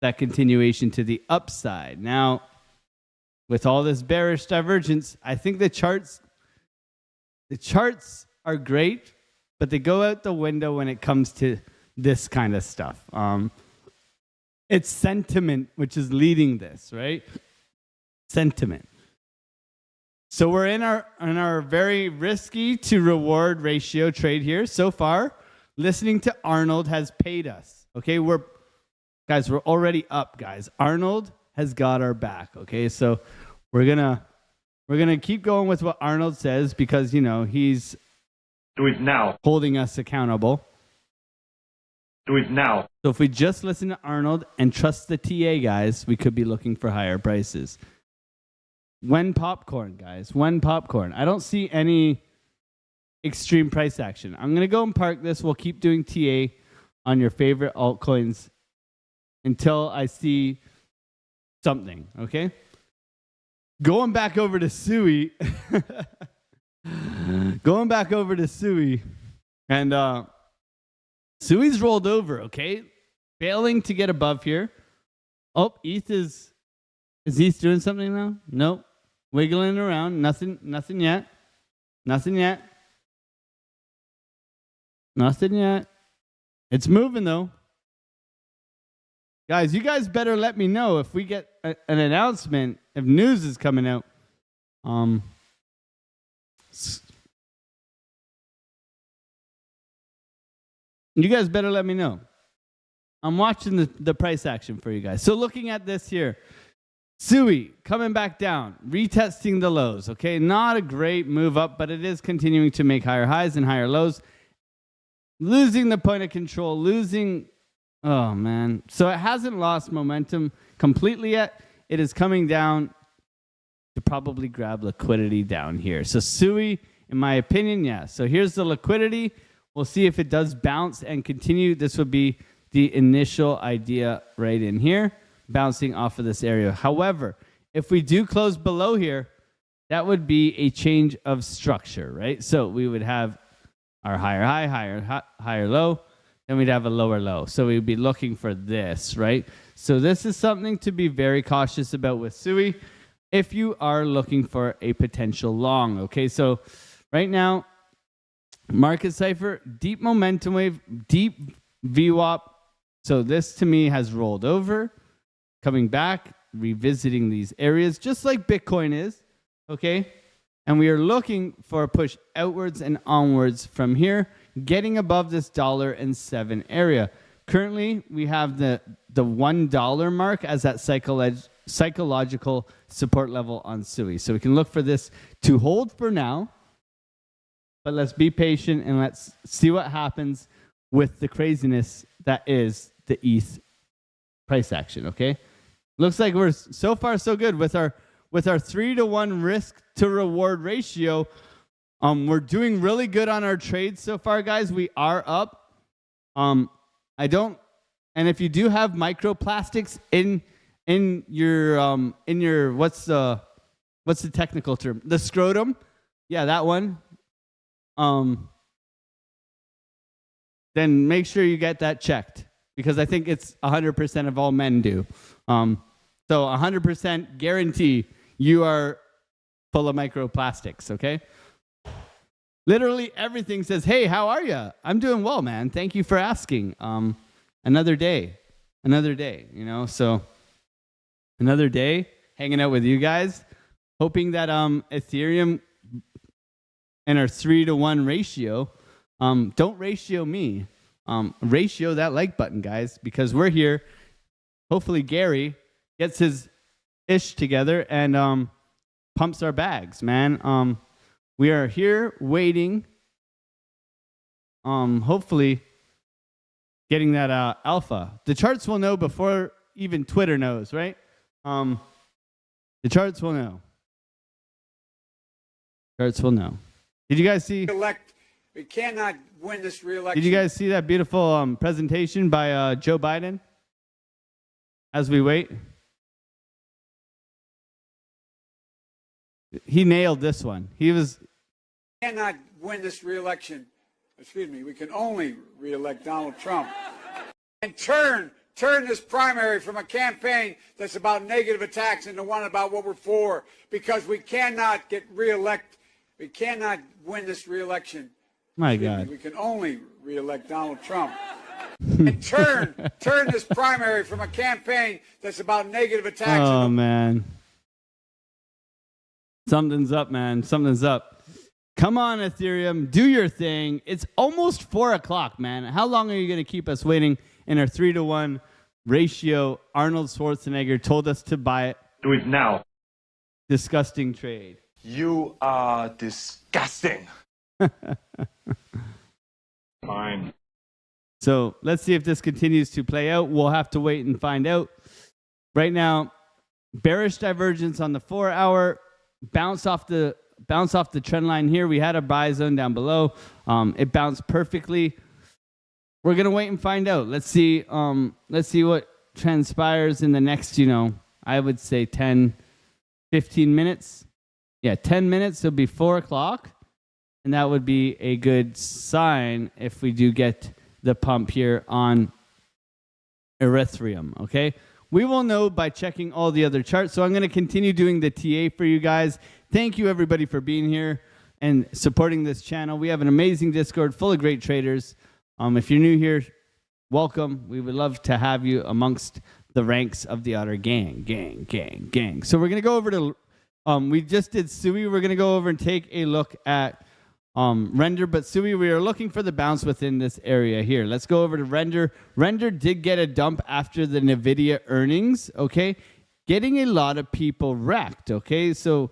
that continuation to the upside. Now, with all this bearish divergence, I think the charts are great, but they go out the window when it comes to this kind of stuff. It's sentiment which is leading this, right? Sentiment. So we're in our very risky to reward ratio trade here. So far, listening to Arnold has paid us. Okay, we're already up, guys. Arnold has got our back. Okay, so we're gonna keep going with what Arnold says because he's Do it now. holding us accountable. Do it now. So if we just listen to Arnold and trust the TA guys, we could be looking for higher prices. When popcorn, guys. When popcorn. I don't see any extreme price action. I'm going to go and park this. We'll keep doing TA on your favorite altcoins until I see something, okay? Going back over to Sui. Going back over to Sui. And Sui's rolled over, okay? Failing to get above here. Oh, ETH is ETH doing something now? Nope. Wiggling around. Nothing yet. Nothing yet. Nothing yet. It's moving though. Guys, you guys better let me know if we get an announcement, if news is coming out. You guys better let me know. I'm watching the price action for you guys. So looking at this here, Sui coming back down, retesting the lows. Okay, not a great move up, but it is continuing to make higher highs and higher lows. Losing the point of control, oh man. So it hasn't lost momentum completely yet. It is coming down to probably grab liquidity down here. So Sui, in my opinion, yeah. So here's the liquidity. We'll see if it does bounce and continue. This would be the initial idea right in here, bouncing off of this area. However, if we do close below here, that would be a change of structure, right? So we would have our higher high, higher low, then we'd have a lower low. So we'd be looking for this, right? So this is something to be very cautious about with Sui if you are looking for a potential long, okay? So right now, market cipher, deep momentum wave, deep VWAP. So this to me has rolled over, coming back, revisiting these areas, just like Bitcoin is, okay? And we are looking for a push outwards and onwards from here, getting above this $1.07 area. Currently, we have the $1 mark as that psychological support level on Sui. So we can look for this to hold for now, but let's be patient and let's see what happens with the craziness that is the ETH price action, okay? Looks like we're so far so good with our 3-to-1 risk to reward ratio. We're doing really good on our trades so far, guys. We are up. And if you do have microplastics in your what's the technical term? The scrotum. Yeah, that one. Then make sure you get that checked because I think it's 100% of all men do. So 100% guarantee you are full of microplastics, okay? Literally everything says, hey, how are you? I'm doing well, man. Thank you for asking. Another day, so another day hanging out with you guys, hoping that Ethereum and our 3-to-1 ratio, don't ratio me, ratio that like button, guys, because we're here. Hopefully Gary gets his ish together and pumps our bags, man. We are here waiting, hopefully getting that alpha. The charts will know before even Twitter knows, right? The charts will know. Charts will know. Did you guys see? We cannot win this re-election. Did you guys see that beautiful presentation by Joe Biden? As we wait, he nailed this one. He was. We cannot win this re-election. Excuse me. We can only re-elect Donald Trump and turn turn this primary from a campaign that's about negative attacks into one about what we're for, because we cannot get reelect. We cannot win this reelection. My God. We can only reelect Donald Trump. And turn this primary from a campaign that's about negative attacks. Oh, man. Something's up, man. Something's up. Come on, Ethereum. Do your thing. It's almost 4 o'clock, man. How long are you going to keep us waiting in our 3-to-1 ratio? Arnold Schwarzenegger told us to buy it. Do it now. Disgusting trade. You are disgusting. Fine. So let's see if this continues to play out. We'll have to wait and find out. Right now, bearish divergence on the 4-hour. Bounce off the trend line here. We had a buy zone down below. It bounced perfectly. We're gonna wait and find out. Let's see what transpires in the next, I would say 10, 15 minutes. Yeah, 10 minutes. It'll be 4 o'clock, and that would be a good sign if we do get the pump here on Ethereum. Okay. We will know by checking all the other charts. So I'm going to continue doing the TA for you guys. Thank you, everybody, for being here and supporting this channel. We have an amazing Discord full of great traders. If you're new here, welcome. We would love to have you amongst the ranks of the other gang. So we're going to go over to, we just did Sui. We're going to go over and take a look at Render, but Sui, we are looking for the bounce within this area here. Let's go over to Render. Render did get a dump after the NVIDIA earnings, okay? Getting a lot of people wrecked, okay? So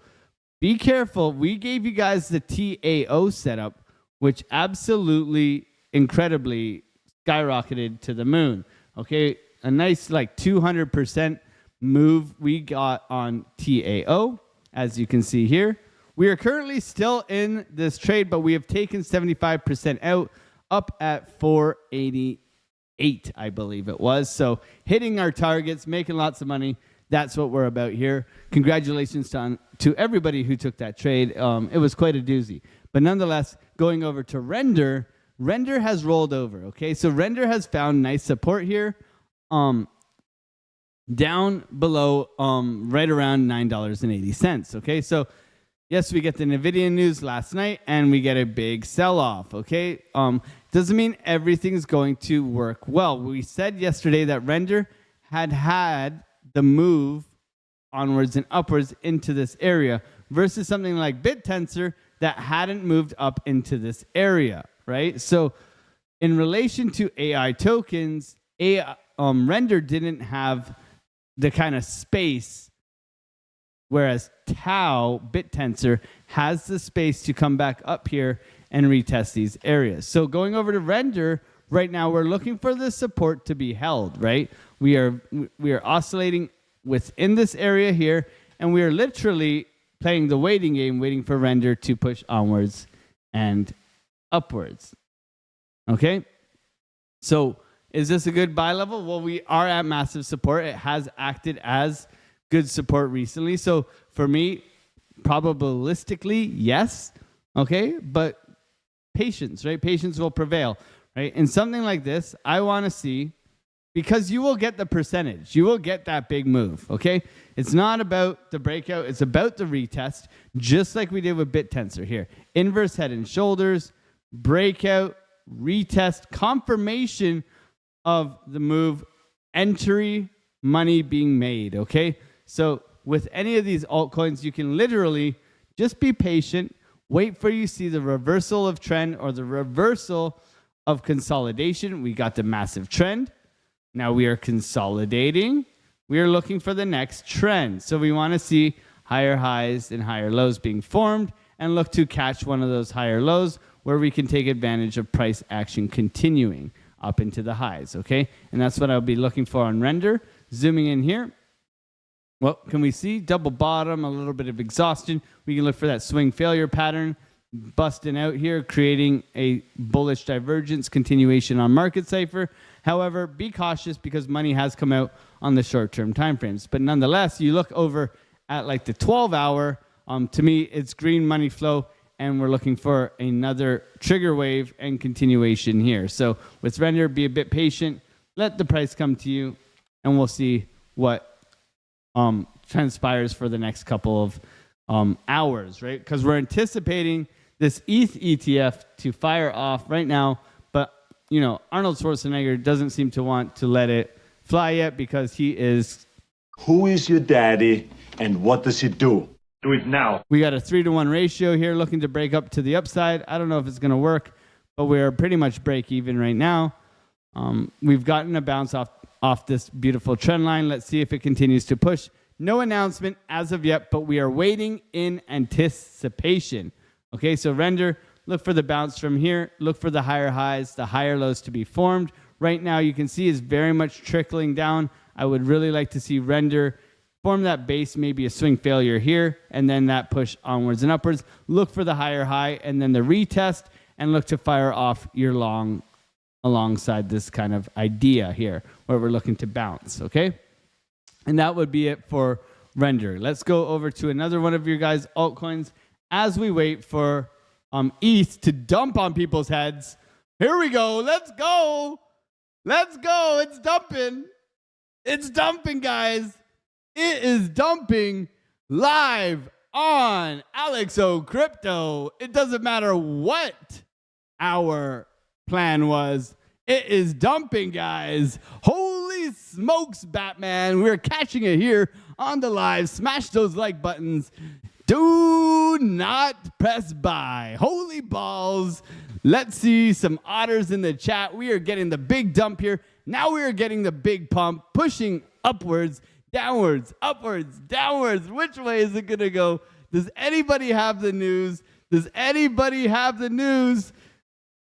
be careful. We gave you guys the TAO setup, which absolutely, incredibly skyrocketed to the moon, okay? A nice like 200% move we got on TAO, as you can see here. We are currently still in this trade, but we have taken 75% out, up at 488, I believe it was. So hitting our targets, making lots of money. That's what we're about here. Congratulations to everybody who took that trade. It was quite a doozy. But nonetheless, going over to Render, Render has rolled over, okay? So Render has found nice support here. Down below, right around $9.80, okay? So yes, we get the NVIDIA news last night, and we get a big sell-off, okay? Doesn't mean everything's going to work well. We said yesterday that Render had the move onwards and upwards into this area versus something like BitTensor that hadn't moved up into this area, right? So in relation to AI tokens, Render didn't have the kind of space, whereas Tau, BitTensor, has the space to come back up here and retest these areas. So going over to Render, right now we're looking for the support to be held, right? We are oscillating within this area here, and we are literally playing the waiting game, waiting for Render to push onwards and upwards. Okay? So is this a good buy level? Well, we are at massive support. It has acted as good support recently. So for me, probabilistically, yes. Okay. But patience, right? Patience will prevail, right? And something like this, I want to see, because you will get the percentage. You will get that big move. Okay. It's not about the breakout. It's about the retest, just like we did with BitTensor here. Inverse head and shoulders, breakout, retest, confirmation of the move, entry, money being made, okay? So with any of these altcoins, you can literally just be patient, wait for you see the reversal of trend or the reversal of consolidation. We got the massive trend. Now we are consolidating. We are looking for the next trend. So we want to see higher highs and higher lows being formed and look to catch one of those higher lows where we can take advantage of price action continuing up into the highs, okay? And that's what I'll be looking for on Render. Zooming in here. What can we see? Double bottom, a little bit of exhaustion. We can look for that swing failure pattern busting out here, creating a bullish divergence continuation on market cipher. However, be cautious because money has come out on the short-term timeframes. But nonetheless, you look over at like the 12-hour, to me, it's green money flow, and we're looking for another trigger wave and continuation here. So with Render, be a bit patient. let the price come to you, and we'll see what transpires for the next couple of hours, right? Because we're anticipating this ETH ETF to fire off right now, but you know, Arnold Schwarzenegger doesn't seem to want to let it fly yet because he is. Who is your daddy and what does he do? Do it now. We got a 3-to-1 ratio here, looking to break up to the upside. I don't know if it's going to work, but we're pretty much break even right now. We've gotten a bounce off this beautiful trend line. Let's see if it continues to push. No announcement as of yet, but we are waiting in anticipation. Okay, so render, look for the bounce from here. Look for the higher highs, the higher lows to be formed. Right now, you can see is very much trickling down. I would really like to see render form that base, maybe a swing failure here, and then that push onwards and upwards. Look for the higher high, and then the retest, and look to fire off your long alongside this kind of idea here, where we're looking to bounce, okay? And that would be it for render. Let's go over to another one of your guys' altcoins as we wait for ETH to dump on people's heads. Here we go. Let's go. Let's go. It's dumping. It's dumping, guys. It is dumping live on Alexo Crypto. It doesn't matter what our plan was. It is dumping, guys. Holy smokes, Batman. We're catching it here on the live. Smash those like buttons. Do not press buy. Holy balls. Let's see some otters in the chat. We are getting the big dump here. Now we are getting the big pump, pushing upwards, downwards, upwards, downwards. Which way is it going to go? Does anybody have the news? Does anybody have the news?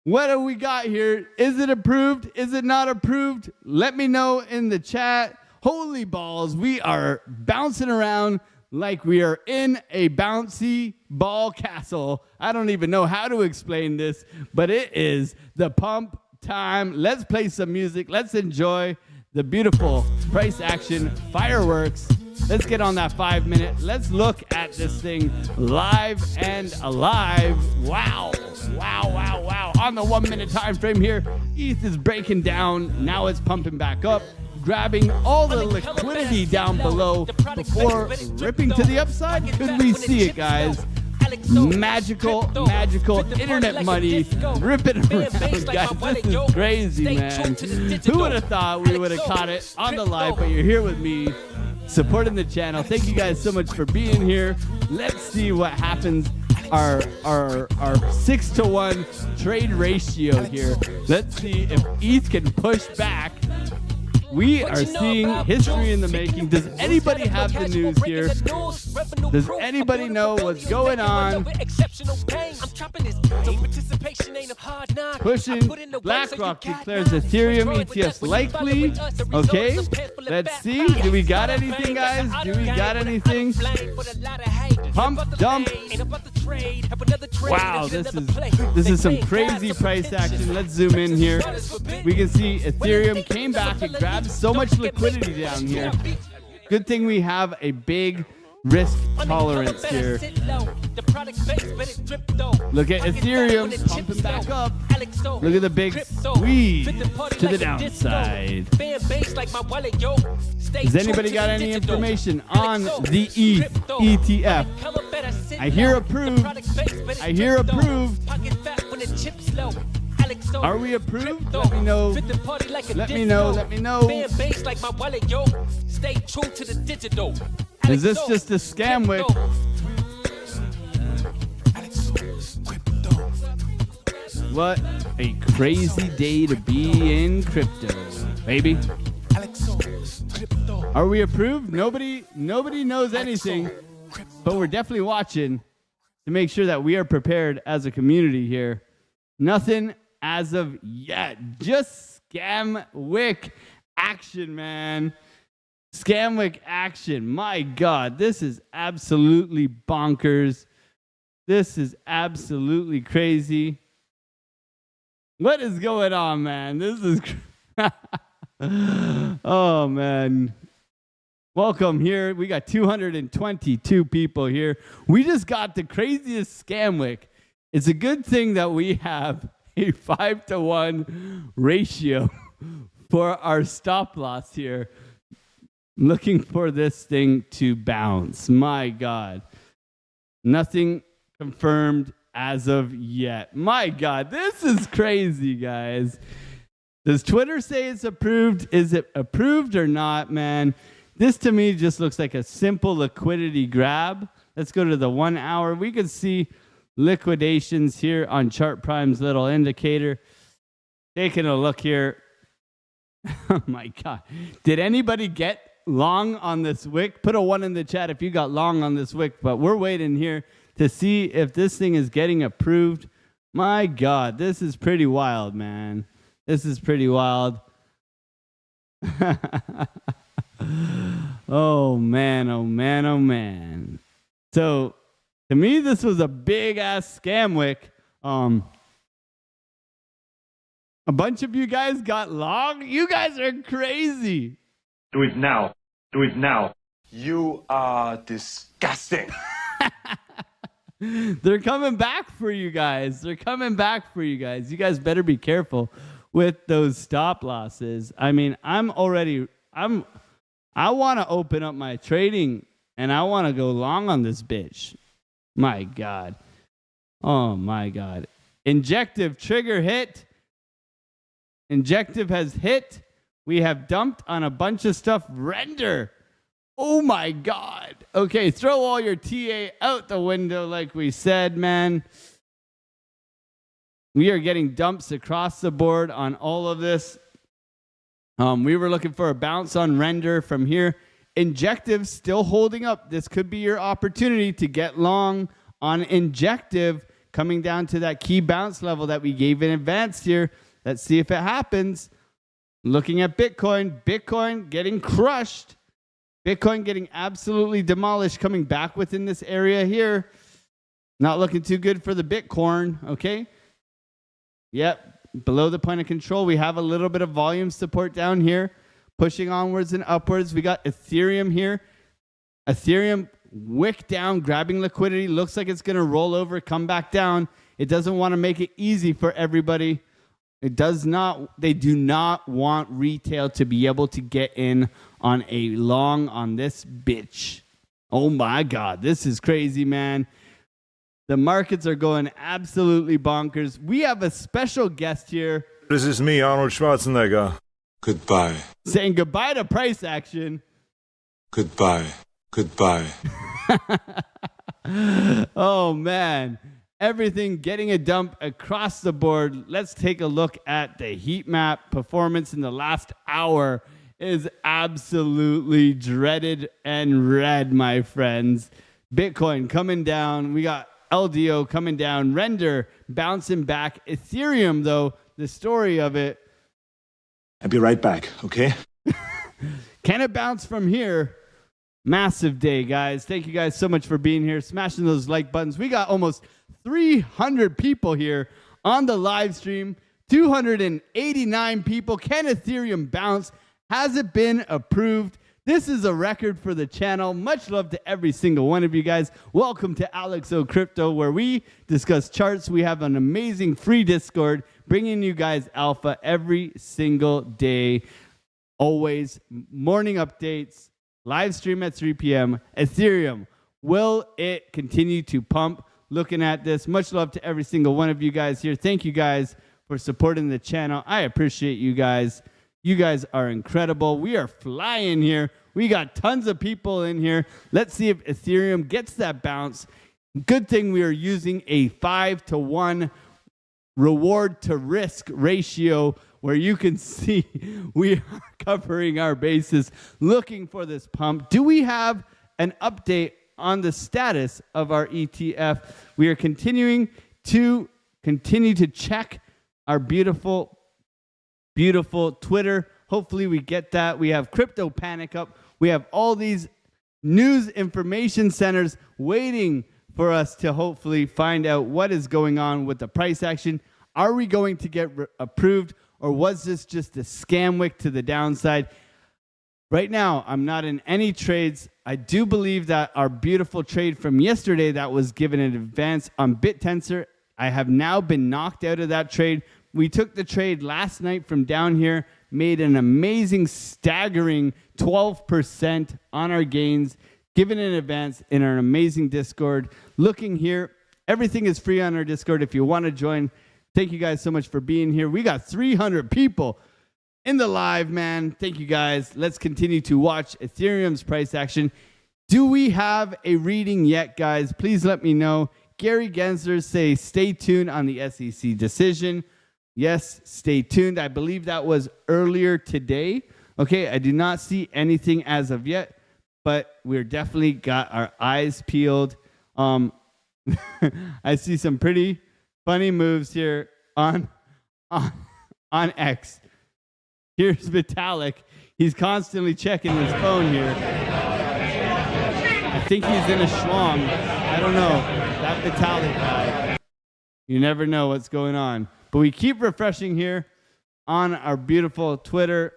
What do we got here? Is it approved? Is it not approved? Let me know in the chat. Holy balls. We are bouncing around like we are in a bouncy ball castle. I don't even know how to explain this, but it is the pump time. Let's play some music. Let's enjoy the beautiful price action fireworks. Let's get on that 5 minute. Let's look at this thing live and alive. Wow. Wow, wow, wow. On the 1 minute time frame here, ETH is breaking down. Now it's pumping back up, grabbing all the liquidity down below before ripping to the upside. Could we see it, guys? Magical, magical internet money ripping around, guys. This is crazy, man. Who would have thought we would have caught it on the live, but you're here with me, supporting the channel. Thank you guys so much for being here. Let's see what happens. Our 6-to-1 trade ratio here. Let's see if ETH can push back. We are seeing history in the making. Does anybody have the news here? Does anybody know what's going on? Pushing. BlackRock declares Ethereum ETFs likely. Okay, let's see. Do we got anything, guys? Do we got anything? Pump, dump. Wow, this is some crazy price action. Let's zoom in here. We can see Ethereum came back and grabbed so much liquidity down here. Good thing we have a big risk tolerance here. Look at Ethereum pumping back up. Look at the big squeeze to the downside. Has anybody got any information on the ETH ETF? I hear approved. I hear approved. Are we approved? Let me know. Let me know. Let me know. Is this just a scam wick? What a crazy day to be in crypto, baby. Are we approved? Nobody knows anything, but we're definitely watching to make sure that we are prepared as a community here. Nothing as of yet. Just scam wick action, man. Scamwick action. My God, this is absolutely bonkers. This is absolutely crazy. What is going on, man? This is oh, man. Welcome here. We got 222 people here. We just got the craziest scamwick. It's a good thing that we have a 5-to-1 ratio for our stop loss here. Looking for this thing to bounce. My God. Nothing confirmed as of yet. My God, this is crazy, guys. Does Twitter say it's approved? Is it approved or not, man? This to me just looks like a simple liquidity grab. Let's go to the 1 hour. We could see liquidations here on Chart Prime's little indicator. Taking a look here. Oh my God. Did anybody get long on this wick? Put a 1 in the chat if you got long on this wick, but we're waiting here to see if this thing is getting approved. My God, this is pretty wild, man. This is pretty wild. Oh man, oh man, oh man. So to me, this was a big ass scam wick. A bunch of you guys got long. You guys are crazy. Do it now. Do it now. You are disgusting. They're coming back for you guys. They're coming back for you guys. You guys better be careful with those stop losses. I mean, I want to open up my trading and I want to go long on this bitch. My God. Oh my God. Injective trigger hit. Injective has hit. We have dumped on a bunch of stuff. Render. Oh my God. Okay, throw all your TA out the window like we said, man. We are getting dumps across the board on all of this. We were looking for a bounce on render from here. Injective still holding up. This could be your opportunity to get long on Injective, coming down to that key bounce level that we gave in advance here. Let's see if it happens. Looking at Bitcoin. Bitcoin getting crushed. Bitcoin getting absolutely demolished, coming back within this area here. Not looking too good for the Bitcoin, okay? Yep, below the point of control. We have a little bit of volume support down here, pushing onwards and upwards. We got Ethereum here. Ethereum wick down, grabbing liquidity. Looks like it's going to roll over, come back down. It doesn't want to make it easy for everybody. They do not want retail to be able to get in on a long on this bitch. Oh my God, this is crazy, man. The markets are going absolutely bonkers. We have a special guest here. This is me, Arnold Schwarzenegger. Goodbye. Saying goodbye to price action. Goodbye. Goodbye. Oh man. Everything getting a dump across the board. Let's take a look at the heat map. Performance in the last hour is absolutely dreaded and red, my friends. Bitcoin coming down. We got LDO coming down. Render bouncing back. Ethereum, though, the story of it. I'll be right back, okay? Can it bounce from here? Massive day, guys. Thank you guys so much for being here. Smashing those like buttons. We got almost 300 people here on the live stream. 289 people. Can Ethereum bounce? Has it been approved? This is a record for the channel. Much love to every single one of you guys. Welcome to Alex O Crypto, where we discuss charts. We have an amazing free Discord bringing you guys alpha every single day. Always morning updates. Live stream at 3 p.m. Ethereum, will it continue to pump? Looking at this, much love to every single one of you guys here. Thank you guys for supporting the channel. I appreciate you guys. You guys are incredible. We are flying here. We got tons of people in here. Let's see if Ethereum gets that bounce. Good thing we are using a 5-to-1 reward to risk ratio, where you can see we are covering our bases, looking for this pump. Do we have an update on the status of our ETF? We are continuing to check our beautiful Twitter. Hopefully we get that. We have Crypto Panic up. We have all these news information centers waiting for us to hopefully find out what is going on with the price action. Are we going to get approved, or was this just a scam wick to the downside? Right now, I'm not in any trades. I do believe that our beautiful trade from yesterday that was given in advance on BitTensor, I have now been knocked out of that trade. We took the trade last night from down here, made an amazing, staggering 12% on our gains, given in advance in our amazing Discord. Looking here, everything is free on our Discord if you want to join. Thank you guys so much for being here. We got 300 people in the live, man. Thank you guys. Let's continue to watch Ethereum's price action. Do we have a reading yet, guys? Please let me know. Gary Gensler say stay tuned on the SEC decision. Yes, stay tuned. I believe that was earlier today. Okay, I do not see anything as of yet, but we're definitely got our eyes peeled. I see some pretty funny moves here on X. Here's Vitalik. He's constantly checking his phone here. I think he's in a schlong. I don't know. That Vitalik guy. You never know what's going on. But we keep refreshing here on our beautiful Twitter.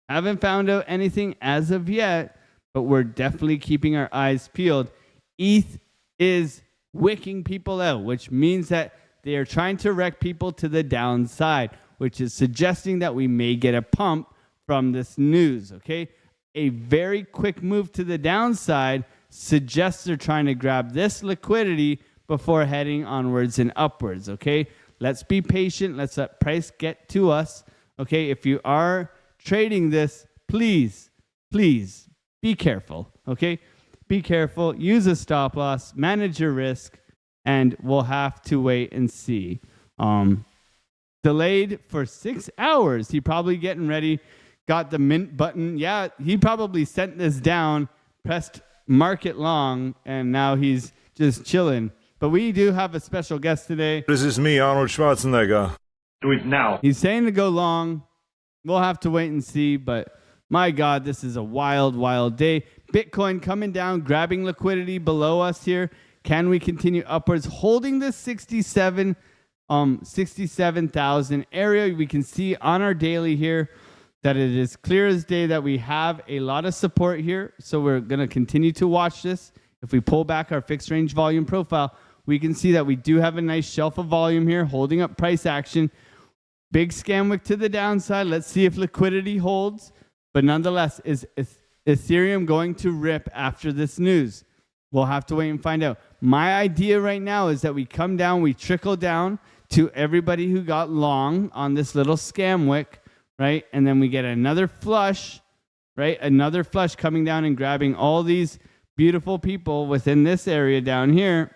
Haven't found out anything as of yet, but we're definitely keeping our eyes peeled. ETH is wicking people out, which means that they are trying to wreck people to the downside, which is suggesting that we may get a pump from this news, okay? A very quick move to the downside suggests they're trying to grab this liquidity before heading onwards and upwards, okay? Let's be patient. Let's let price get to us, okay? If you are trading this, please be careful, okay? Be careful. Use a stop loss. Manage your risk. And we'll have to wait and see. Delayed for 6 hours. He probably getting ready. Got the mint button. Yeah, he probably sent this down, pressed market long, and now he's just chilling. But we do have a special guest today. This is me, Arnold Schwarzenegger. Do it now. He's saying to go long. We'll have to wait and see, but my God, this is a wild, wild day. Bitcoin coming down, grabbing liquidity below us here. Can we continue upwards? Holding the 67,000 area. We can see on our daily here that it is clear as day that we have a lot of support here. So we're going to continue to watch this. If we pull back our fixed range volume profile, we can see that we do have a nice shelf of volume here holding up price action. Big scam wick to the downside. Let's see if liquidity holds. But nonetheless, is Ethereum going to rip after this news? We'll have to wait and find out. My idea right now is that we come down, we trickle down to everybody who got long on this little scam wick, right? And then we get another flush, right? Another flush coming down and grabbing all these beautiful people within this area down here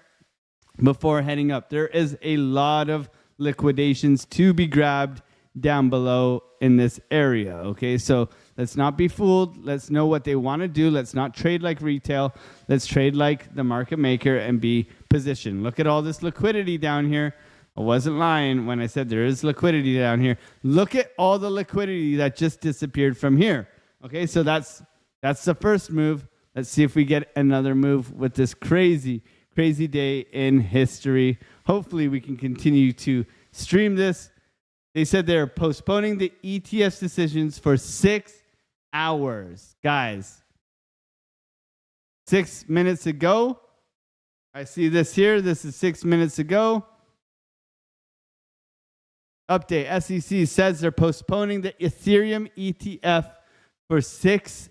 before heading up. There is a lot of liquidations to be grabbed down below in this area, okay? So let's not be fooled. Let's know what they want to do. Let's not trade like retail. Let's trade like the market maker and be positioned. Look at all this liquidity down here. I wasn't lying when I said there is liquidity down here. Look at all the liquidity that just disappeared from here. Okay, so that's the first move. Let's see if we get another move with this crazy day in history. Hopefully we can continue to stream this. They said they're postponing the ETF's decisions for 6 hours. Guys, 6 minutes ago, I see this here. This is 6 minutes ago. Update. SEC says they're postponing the Ethereum ETF for 6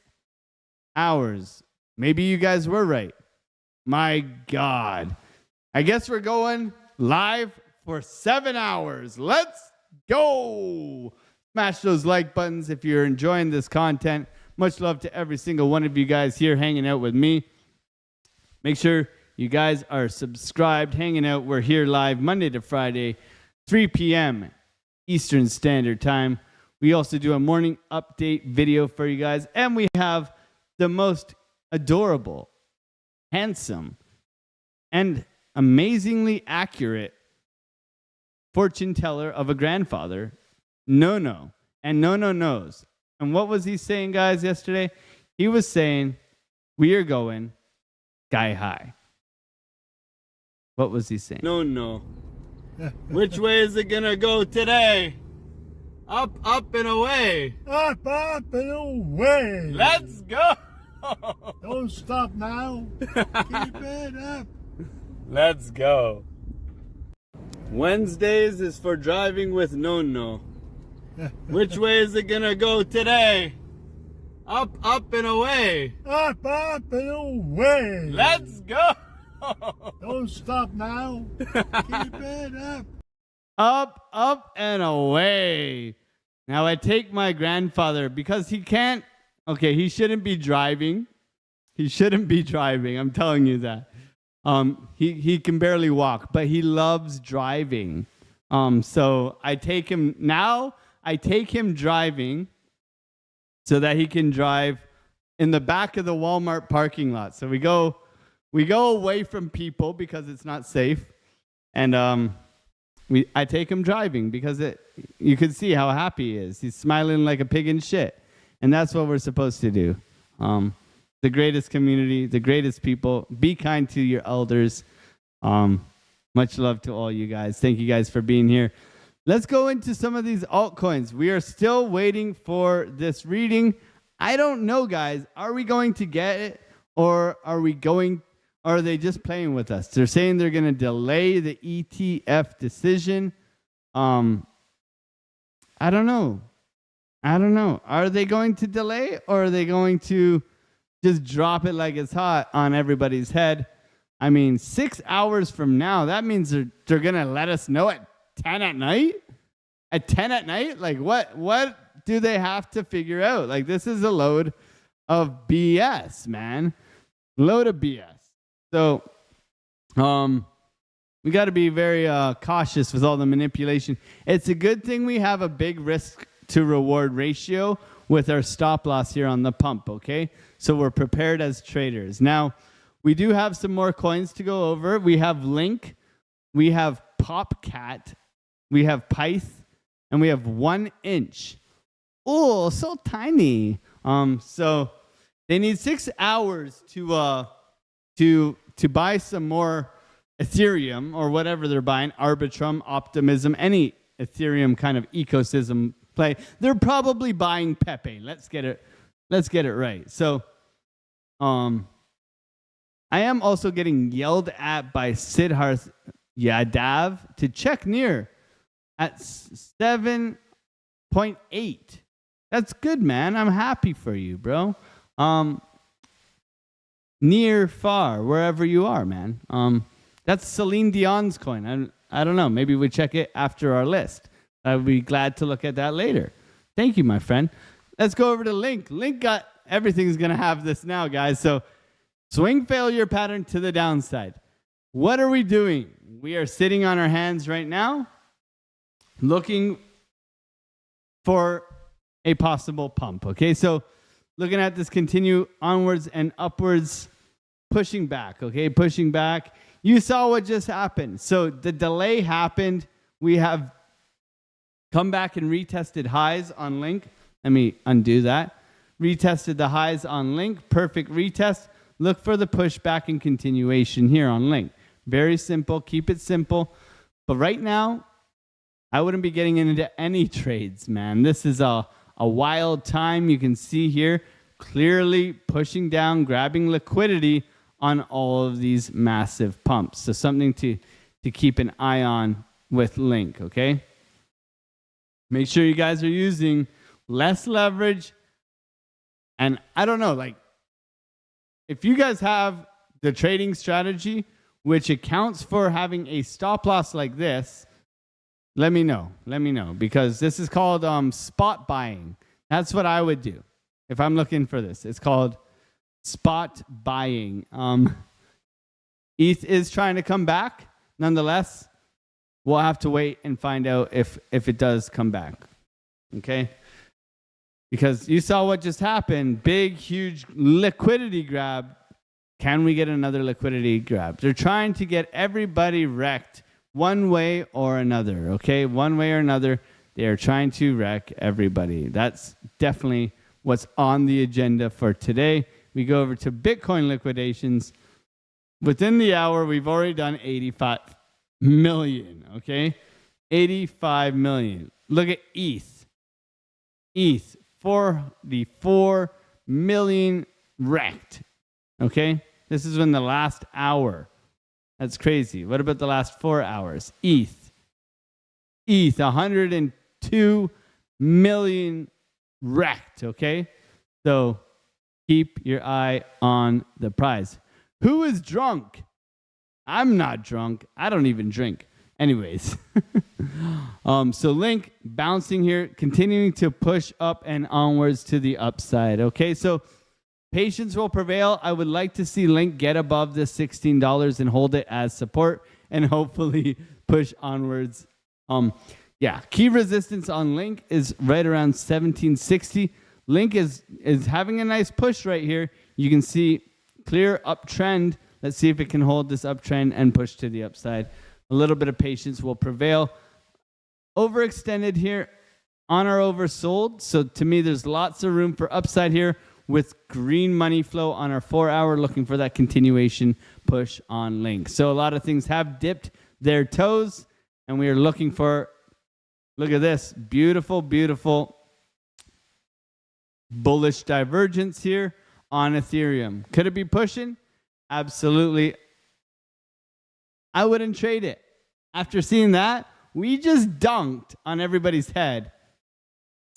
hours. Maybe you guys were right. My God. I guess we're going live for 7 hours. Let's go. Smash those like buttons if you're enjoying this content. Much love to every single one of you guys here hanging out with me. Make sure you guys are subscribed, hanging out. We're here live Monday to Friday, 3 p.m. Eastern Standard Time. We also do a morning update video for you guys. And we have the most adorable, handsome, and amazingly accurate fortune teller of a grandfather, No. And No knows. And what was he saying, guys, yesterday? He was saying, we are going sky high. What was he saying? No. Which way is it going to go today? Up, and away. Up and away. Let's go. Don't stop now. Keep it up. Let's go. Wednesdays is for driving with No. Which way is it gonna go today? Up, up, and away. Up, up, and away. Let's go. Don't stop now. Keep it up. Up, up, and away. Now I take my grandfather because he can't. Okay, he shouldn't be driving. He shouldn't be driving. I'm telling you that. He can barely walk, but he loves driving. So I take him now. I take him driving so that he can drive in the back of the Walmart parking lot. So we go away from people because it's not safe, and I take him driving because you can see how happy he is. He's smiling like a pig in shit, and that's what we're supposed to do. The greatest community, the greatest people. Be kind to your elders. Much love to all you guys. Thank you guys for being here. Let's go into some of these altcoins. We are still waiting for this reading. I don't know, guys. Are we going to get it, or are they just playing with us? They're saying they're going to delay the ETF decision. I don't know. Are they going to delay, or are they going to just drop it like it's hot on everybody's head? I mean, 6 hours from now, that means they're going to let us know at 10 at night? At 10 at night? Like, what do they have to figure out? Like, this is a load of BS, man. Load of BS. So, we got to be very cautious with all the manipulation. It's a good thing we have a big risk to reward ratio with our stop loss here on the pump, okay? So we're prepared as traders. Now, we do have some more coins to go over. We have Link, we have Popcat, we have Pyth, and we have 1 inch. Oh, so tiny. So they need 6 hours to buy some more Ethereum or whatever they're buying, Arbitrum, Optimism, any Ethereum kind of ecosystem play. They're probably buying Pepe. Let's get it right. So, I am also getting yelled at by Siddharth Yadav to check near at 7.8. That's good, man. I'm happy for you, bro. Near, far, wherever you are, man. That's Celine Dion's coin. I don't know. Maybe we check it after our list. I'd be glad to look at that later. Thank you, my friend. Let's go over to Link. Link got everything's going to have this now, guys. So swing failure pattern to the downside. What are we doing? We are sitting on our hands right now, looking for a possible pump. Okay, so looking at this continue onwards and upwards, pushing back. Okay, pushing back. You saw what just happened. So the delay happened. We have come back and retested highs on Link. Let me undo that. Retested the highs on Link. Perfect retest. Look for the pushback and continuation here on Link. Very simple. Keep it simple. But right now, I wouldn't be getting into any trades, man. This is a wild time. You can see here clearly pushing down, grabbing liquidity on all of these massive pumps. So something to keep an eye on with Link, okay? Make sure you guys are using less leverage. And I don't know, like, if you guys have the trading strategy which accounts for having a stop loss like this, let me know. Let me know, because this is called spot buying. That's what I would do if I'm looking for this. It's called spot buying. ETH is trying to come back. Nonetheless, we'll have to wait and find out if it does come back. Okay? Because you saw what just happened. Big, huge liquidity grab. Can we get another liquidity grab? They're trying to get everybody wrecked one way or another. Okay? One way or another, they are trying to wreck everybody. That's definitely what's on the agenda for today. We go over to Bitcoin liquidations. Within the hour, we've already done 85 million. Okay? 85 million. Look at ETH. ETH. 44 million wrecked. Okay? This is in the last hour. That's crazy. What about the last 4 hours? ETH. 102 million wrecked, okay? So keep your eye on the prize. Who is drunk? I'm not drunk. I don't even drink. Anyways. So Link bouncing here, continuing to push up and onwards to the upside. Okay, so patience will prevail. I would like to see Link get above the $16 and hold it as support and hopefully push onwards. Yeah, key resistance on Link is right around 1760. Link is having a nice push right here. You can see clear uptrend. Let's see if it can hold this uptrend and push to the upside. A little bit of patience will prevail. Overextended here on our oversold. So to me, there's lots of room for upside here with green money flow on our 4-hour, looking for that continuation push on Link. So a lot of things have dipped their toes, and we are looking for, look at this, beautiful, beautiful bullish divergence here on Ethereum. Could it be pushing? Absolutely. I wouldn't trade it. After seeing that, we just dunked on everybody's head.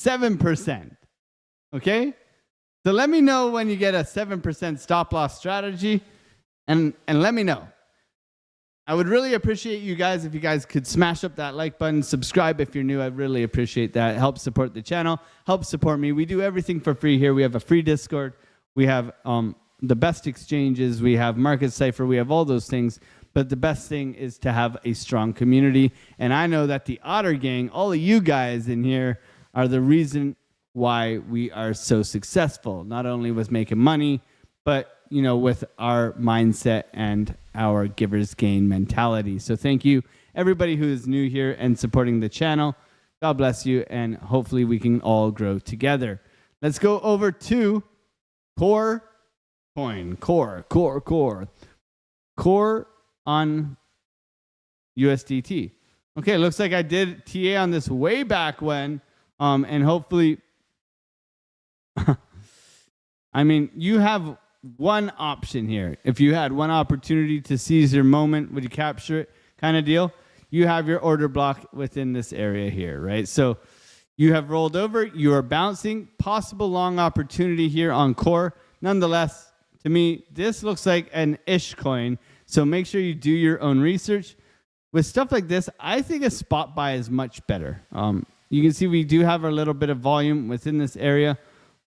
7%. Okay? So let me know when you get a 7% stop loss strategy and let me know. I would really appreciate you guys if you guys could smash up that like button, subscribe if you're new. I'd really appreciate that. Help support the channel, help support me. We do everything for free here. We have a free Discord. We have the best exchanges. We have Market Cipher. We have all those things. But the best thing is to have a strong community. And I know that the Otter Gang, all of you guys in here, are the reason why we are so successful. Not only with making money, but with our mindset and our givers gain mentality. So thank you, everybody who is new here and supporting the channel. God bless you, and hopefully we can all grow together. Let's go over to Core Coin. Core on USDT. Okay, looks like I did TA on this way back when, and hopefully, I mean, you have one option here. If you had one opportunity to seize your moment, would you capture it kind of deal? You have your order block within this area here, right? So you have rolled over, you are bouncing, possible long opportunity here on Core. Nonetheless, to me, this looks like an ish coin. So make sure you do your own research. With stuff like this, I think a spot buy is much better. You can see we do have a little bit of volume within this area.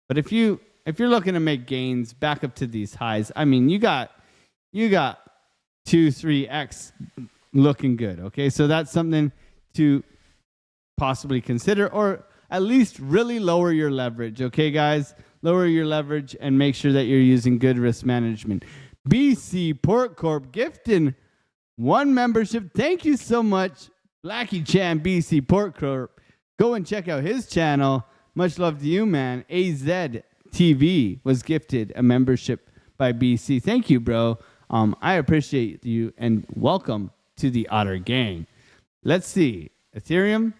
But if you're looking to make gains back up to these highs, I mean, you got 2-3x looking good. Okay, so that's something to possibly consider, or at least really lower your leverage. Okay, guys, lower your leverage and make sure that you're using good risk management. BC Port Corp gifting one membership. Thank you so much, Blackie Chan, BC Port Corp. Go and check out his channel. Much love to you, man. AZ TV was gifted a membership by BC. Thank you, bro. I appreciate you, and welcome to the Otter Gang. Let's see. Ethereum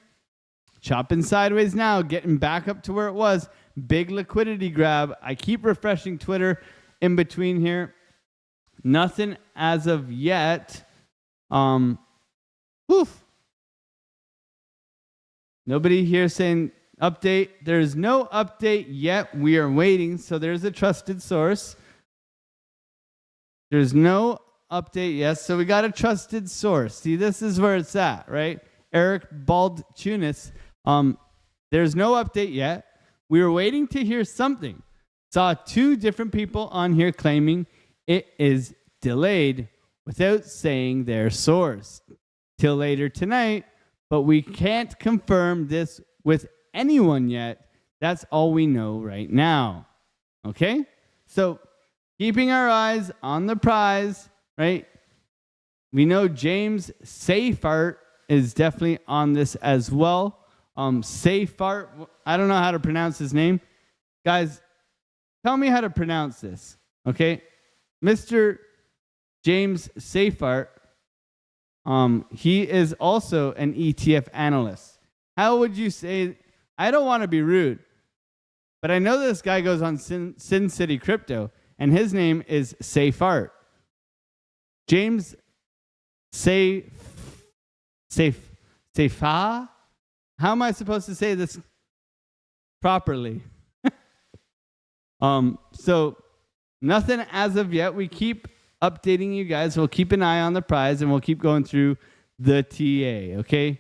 chopping sideways now, getting back up to where it was. Big liquidity grab. I keep refreshing Twitter in between here. Nothing as of yet. Nobody here saying update. There's no update yet. We are waiting. So there's a trusted source. There's no update yet. So we got a trusted source. See, this is where it's at, right? Eric Baldtunis. There's no update yet. We were waiting to hear something. Saw 2 different people on here claiming it is delayed without saying their source till later tonight, but we can't confirm this with anyone yet. That's all we know right now. Okay? So keeping our eyes on the prize, right? We know James Seyfart is definitely on this as well. Seyfart, I don't know how to pronounce his name. Guys, tell me how to pronounce this, okay? Mr. James Seyfart, he is also an ETF analyst. How would you say, I don't want to be rude, but I know this guy goes on Sin City Crypto, and his name is Seyfart. James Seyfart? How am I supposed to say this properly. So nothing as of yet. We keep updating you guys. We'll keep an eye on the prize and we'll keep going through the TA, okay?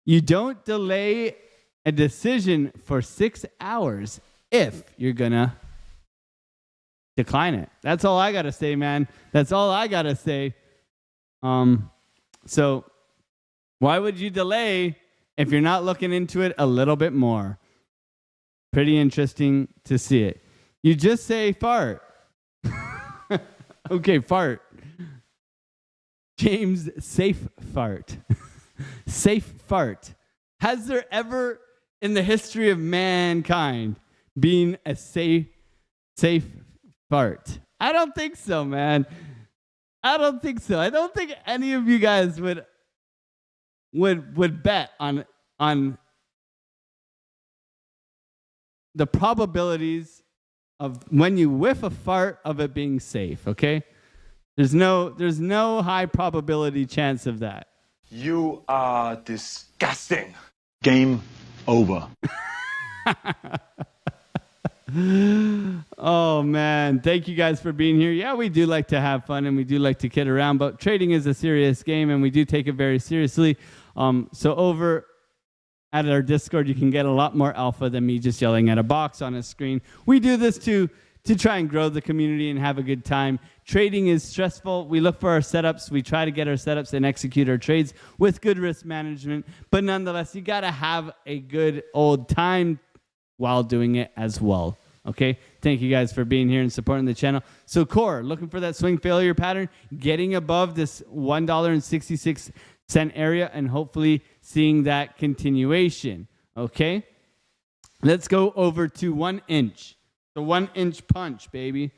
You don't delay a decision for 6 hours if you're gonna decline it. That's all I gotta say, man. That's all I gotta say. So why would you delay if you're not looking into it a little bit more? Pretty interesting to see it. You just say fart. Okay, fart. James, safe fart. Safe fart. Has there ever in the history of mankind been a safe fart? I don't think so, man. I don't think so. I don't think any of you guys would bet on the probabilities of when you whiff a fart of it being safe, okay? There's no high probability chance of that. You are disgusting. Game over. Oh man, thank you guys for being here. Yeah, we do like to have fun and we do like to kid around, but trading is a serious game and we do take it very seriously. So over at our Discord, you can get a lot more alpha than me just yelling at a box on a screen. We do this to try and grow the community and have a good time. Trading is stressful. We look for our setups. We try to get our setups and execute our trades with good risk management. But nonetheless, you got to have a good old time while doing it as well. Okay? Thank you guys for being here and supporting the channel. So core, looking for that swing failure pattern, getting above this $1.66 area and hopefully seeing that continuation. Okay? Let's go over to 1 inch. The 1 inch punch, baby.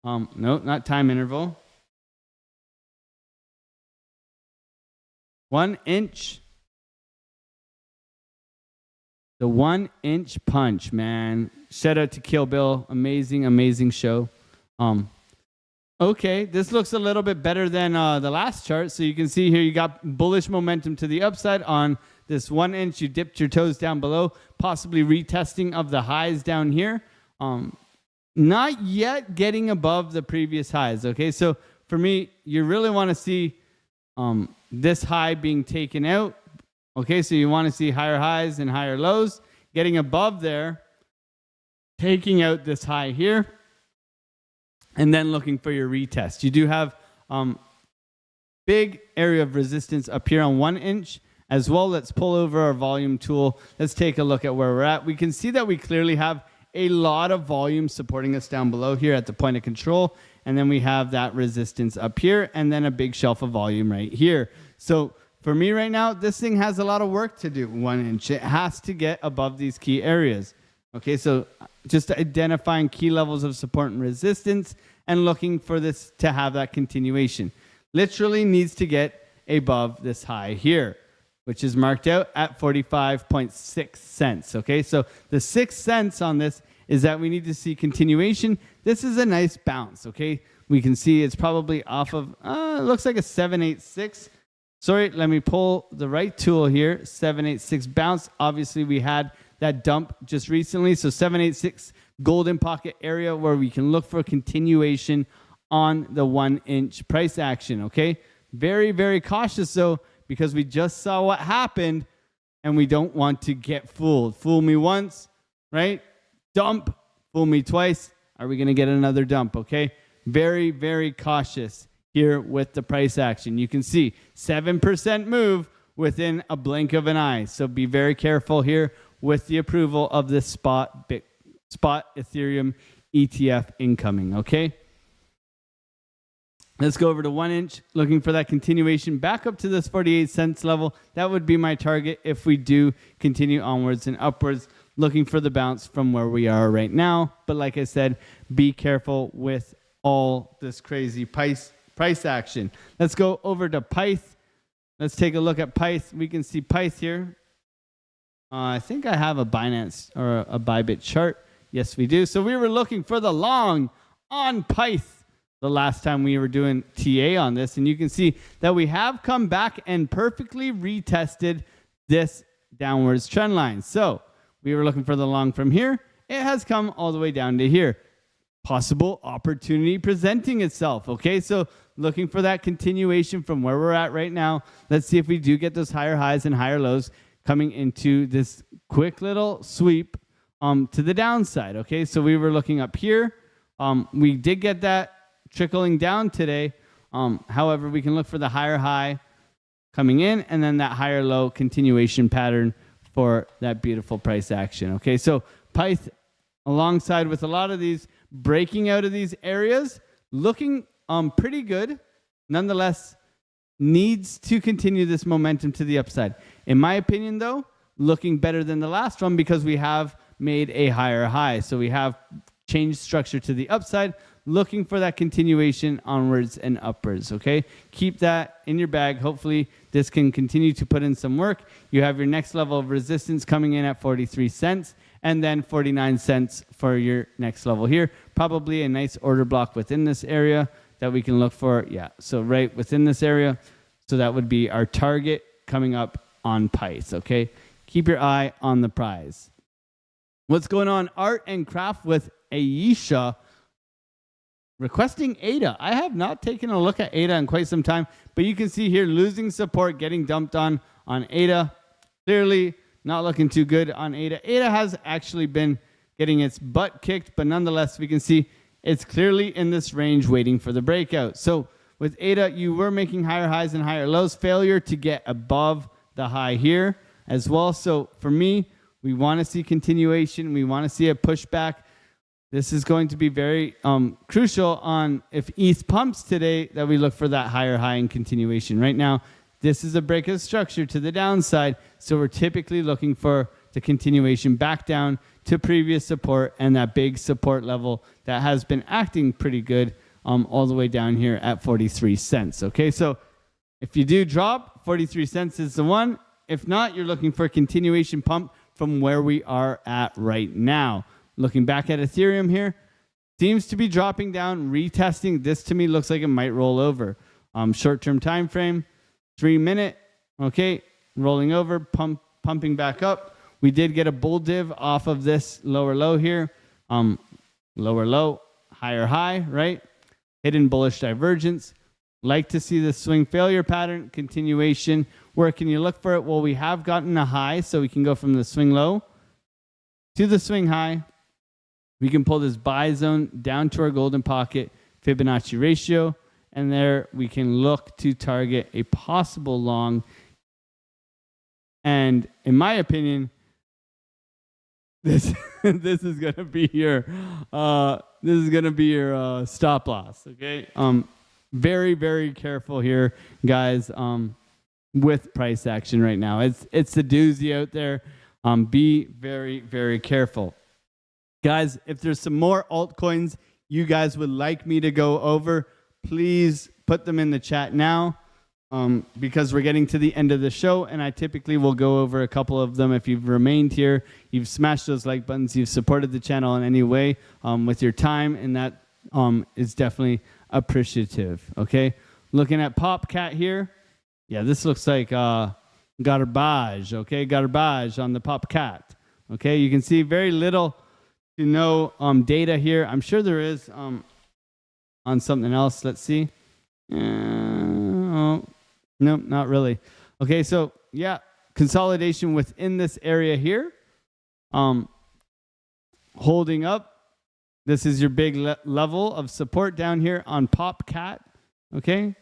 No, not time interval. 1 inch. The 1 inch punch, man. Shout out to Kill Bill. Amazing, amazing show. Okay, this looks a little bit better than the last chart. So you can see here you got bullish momentum to the upside on this 1 inch. You dipped your toes down below, possibly retesting of the highs down here. Not yet getting above the previous highs. Okay, so for me, you really want to see this high being taken out. Okay, so you want to see higher highs and higher lows. Getting above there, taking out this high here, and then looking for your retest. You do have big area of resistance up here on 1 inch as well. Let's pull over our volume tool. Let's take a look at where we're at. We can see that we clearly have a lot of volume supporting us down below here at the point of control. And then we have that resistance up here and then a big shelf of volume right here. So for me right now, this thing has a lot of work to do. 1 inch. It has to get above these key areas. Okay, so just identifying key levels of support and resistance and looking for this to have that continuation. Literally needs to get above this high here, which is marked out at 45.6 cents. Okay, so the 6 cents on this is that we need to see continuation. This is a nice bounce. Okay, we can see it's probably off of, it looks like a 786. Sorry, let me pull the right tool here. 786 bounce. Obviously, we had that dump just recently. So 786 golden pocket area where we can look for continuation on the 1 inch price action. Okay, very, very cautious though, because we just saw what happened and we don't want to get fooled. Fool me once, right? Dump. Fool me twice. Are we going to get another dump? Okay, very, very cautious here with the price action. You can see 7% move within a blink of an eye. So be very careful here with the approval of this spot Ethereum ETF incoming. Okay. Let's go over to 1 inch, looking for that continuation back up to this 48 cents level. That would be my target if we do continue onwards and upwards, looking for the bounce from where we are right now. But like I said, be careful with all this crazy price action. Let's go over to Pyth. Let's take a look at Pyth. We can see Pyth here. I think I have a Binance or a Bybit chart. Yes, we do. So we were looking for the long on Pyth the last time we were doing TA on this. And you can see that we have come back and perfectly retested this downwards trend line. So we were looking for the long from here. It has come all the way down to here. Possible opportunity presenting itself. Okay, so looking for that continuation from where we're at right now. Let's see if we do get those higher highs and higher lows coming into this quick little sweep to the downside. Okay, so we were looking up here. We did get that trickling down today. However, we can look for the higher high coming in and then that higher low continuation pattern for that beautiful price action. Okay, so Pyth alongside with a lot of these breaking out of these areas, looking pretty good. Nonetheless, needs to continue this momentum to the upside. In my opinion, though, looking better than the last one because we have made a higher high. So we have changed structure to the upside, looking for that continuation onwards and upwards, okay? Keep that in your bag. Hopefully, this can continue to put in some work. You have your next level of resistance coming in at 43 cents and then 49 cents for your next level here. Probably a nice order block within this area that we can look for. Yeah, so right within this area. So that would be our target coming up on Pyth, okay? Keep your eye on the prize. What's going on? Art and Craft with Aisha requesting ADA. I have not taken a look at ADA in quite some time, but you can see here losing support, getting dumped on ADA. Clearly not looking too good on ADA. ADA has actually been getting its butt kicked, but nonetheless, we can see it's clearly in this range waiting for the breakout. So with ADA, you were making higher highs and higher lows. Failure to get above the high here as well. So for me, we want to see continuation. We want to see a pushback. This is going to be very crucial on if ETH pumps today that we look for that higher high and continuation. Right now, this is a break of structure to the downside. So we're typically looking for the continuation back down to previous support and that big support level that has been acting pretty good all the way down here at 43 cents. Okay, so if you do drop, 43 cents is the one. If not, you're looking for a continuation pump from where we are at right now. Looking back at Ethereum here, seems to be dropping down, retesting. This to me looks like it might roll over. Short-term time frame, 3 minute. Okay, rolling over, pumping back up. We did get a bull div off of this lower low here. Lower low, higher high, right? Hidden bullish divergence. Like to see the swing failure pattern, continuation. Where can you look for it? Well, we have gotten a high, so we can go from the swing low to the swing high. We can pull this buy zone down to our golden pocket Fibonacci ratio, and there we can look to target a possible long. And in my opinion, this is gonna be your stop loss. Okay, very, very careful here, guys. With price action right now, it's the doozy out there. Be very, very careful. Guys, if there's some more altcoins you guys would like me to go over, please put them in the chat now because we're getting to the end of the show, and I typically will go over a couple of them. If you've remained here, you've smashed those like buttons, you've supported the channel in any way with your time, and that is definitely appreciative. Okay, looking at PopCat here. Yeah, this looks like garbage. Okay, garbage on the PopCat. Okay, you can see very little to no data here. I'm sure there is on something else. Let's see. Oh, no, not really. Okay, so yeah, consolidation within this area here. Holding up. This is your big level of support down here on PopCat. Okay,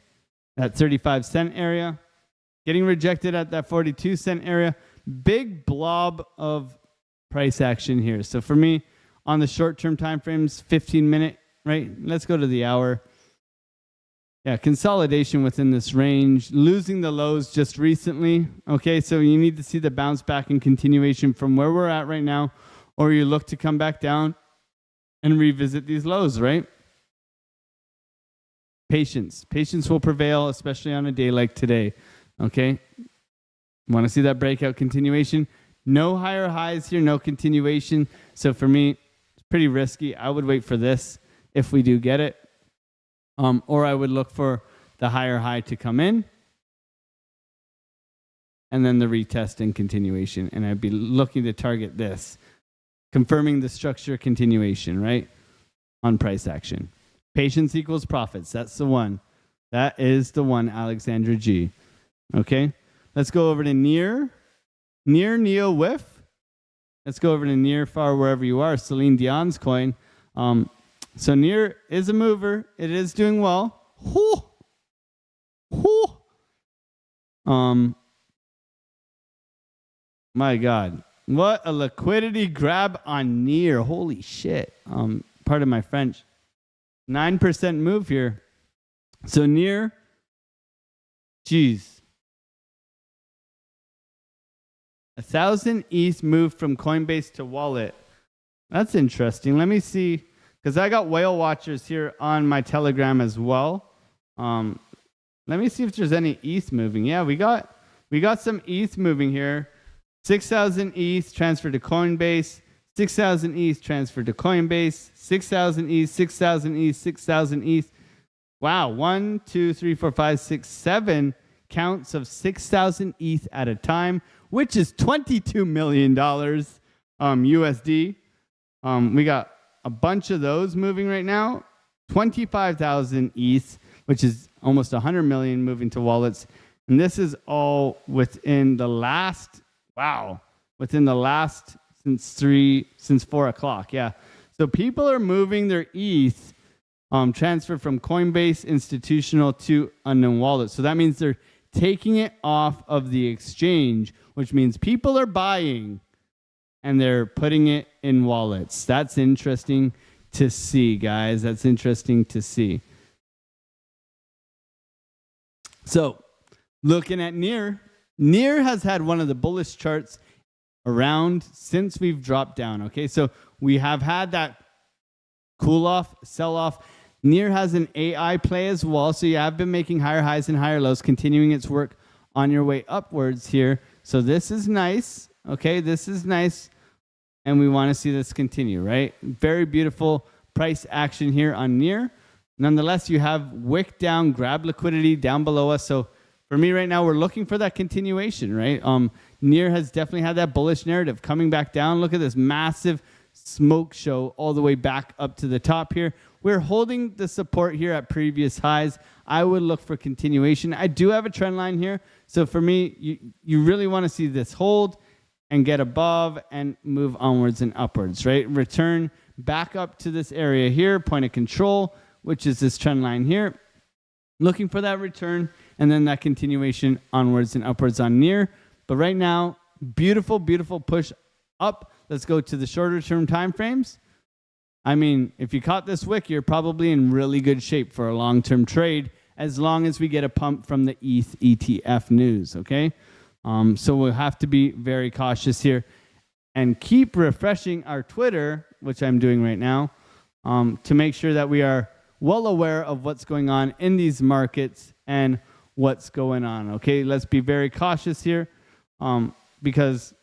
that 35 cent area. Getting rejected at that 42 cent area. Big blob of price action here. So for me, on the short-term time frames, 15-minute, right? Let's go to the hour. Yeah, consolidation within this range. Losing the lows just recently. Okay, so you need to see the bounce back and continuation from where we're at right now, or you look to come back down and revisit these lows, right? Patience. Patience will prevail, especially on a day like today. Okay? Want to see that breakout continuation? No higher highs here, no continuation. So for me, it's pretty risky. I would wait for this if we do get it. Or I would look for the higher high to come in. and then the retest and continuation. And I'd be looking to target this, confirming the structure continuation, right? On price action. Patience equals profits. That's the one. That is the one, Alexandra G. Okay. Let's go over to near Neo Whiff. Let's go over to near far wherever you are. Celine Dion's coin. So near is a mover. It is doing well. Whew. My God. What a liquidity grab on near. Holy shit. Pardon my French. 9% move here. So near, geez. 1,000 ETH moved from Coinbase to wallet. That's interesting. Let me see, because I got whale watchers here on my Telegram as well. Let me see if there's any ETH moving. Yeah, we got some ETH moving here. 6,000 ETH transferred to Coinbase. 6,000 ETH transferred to Coinbase. 6,000 ETH, 6,000 ETH, 6,000 ETH. Wow, 1, 2, 3, 4, 5, 6, 7 counts of 6,000 ETH at a time, which is $22 million USD. We got a bunch of those moving right now. 25,000 ETH, which is almost 100 million moving to wallets. And this is all within the last, since 4 o'clock. Yeah. So people are moving their ETH transfer from Coinbase institutional to unknown wallets. So that means they're taking it off of the exchange, which means people are buying and they're putting it in wallets. That's interesting to see, guys. That's interesting to see. So looking at Near has had one of the bullish charts around since we've dropped down. Okay, so we have had that cool off, sell off. Near has an AI play as well, so you have been making higher highs and higher lows, continuing its work on your way upwards here. So this is nice. Okay, this is nice, and we want to see this continue, right? Very beautiful price action here on Near. Nonetheless, you have wick down, grab liquidity down below us. So for me right now, we're looking for that continuation, right? Near has definitely had that bullish narrative coming back down. Look at this massive smoke show all the way back up to the top here. We're holding the support here at previous highs. I would look for continuation. I do have a trend line here. So for me, you really want to see this hold and get above and move onwards and upwards, right? Return back up to this area here, point of control, which is this trend line here. Looking for that return and then that continuation onwards and upwards on Near. But right now, beautiful, beautiful push up. Let's go to the shorter term time frames. I mean, if you caught this wick, you're probably in really good shape for a long-term trade as long as we get a pump from the ETH ETF news, okay? So we'll have to be very cautious here and keep refreshing our Twitter, which I'm doing right now, to make sure that we are well aware of what's going on in these markets and what's going on, okay? Let's be very cautious here because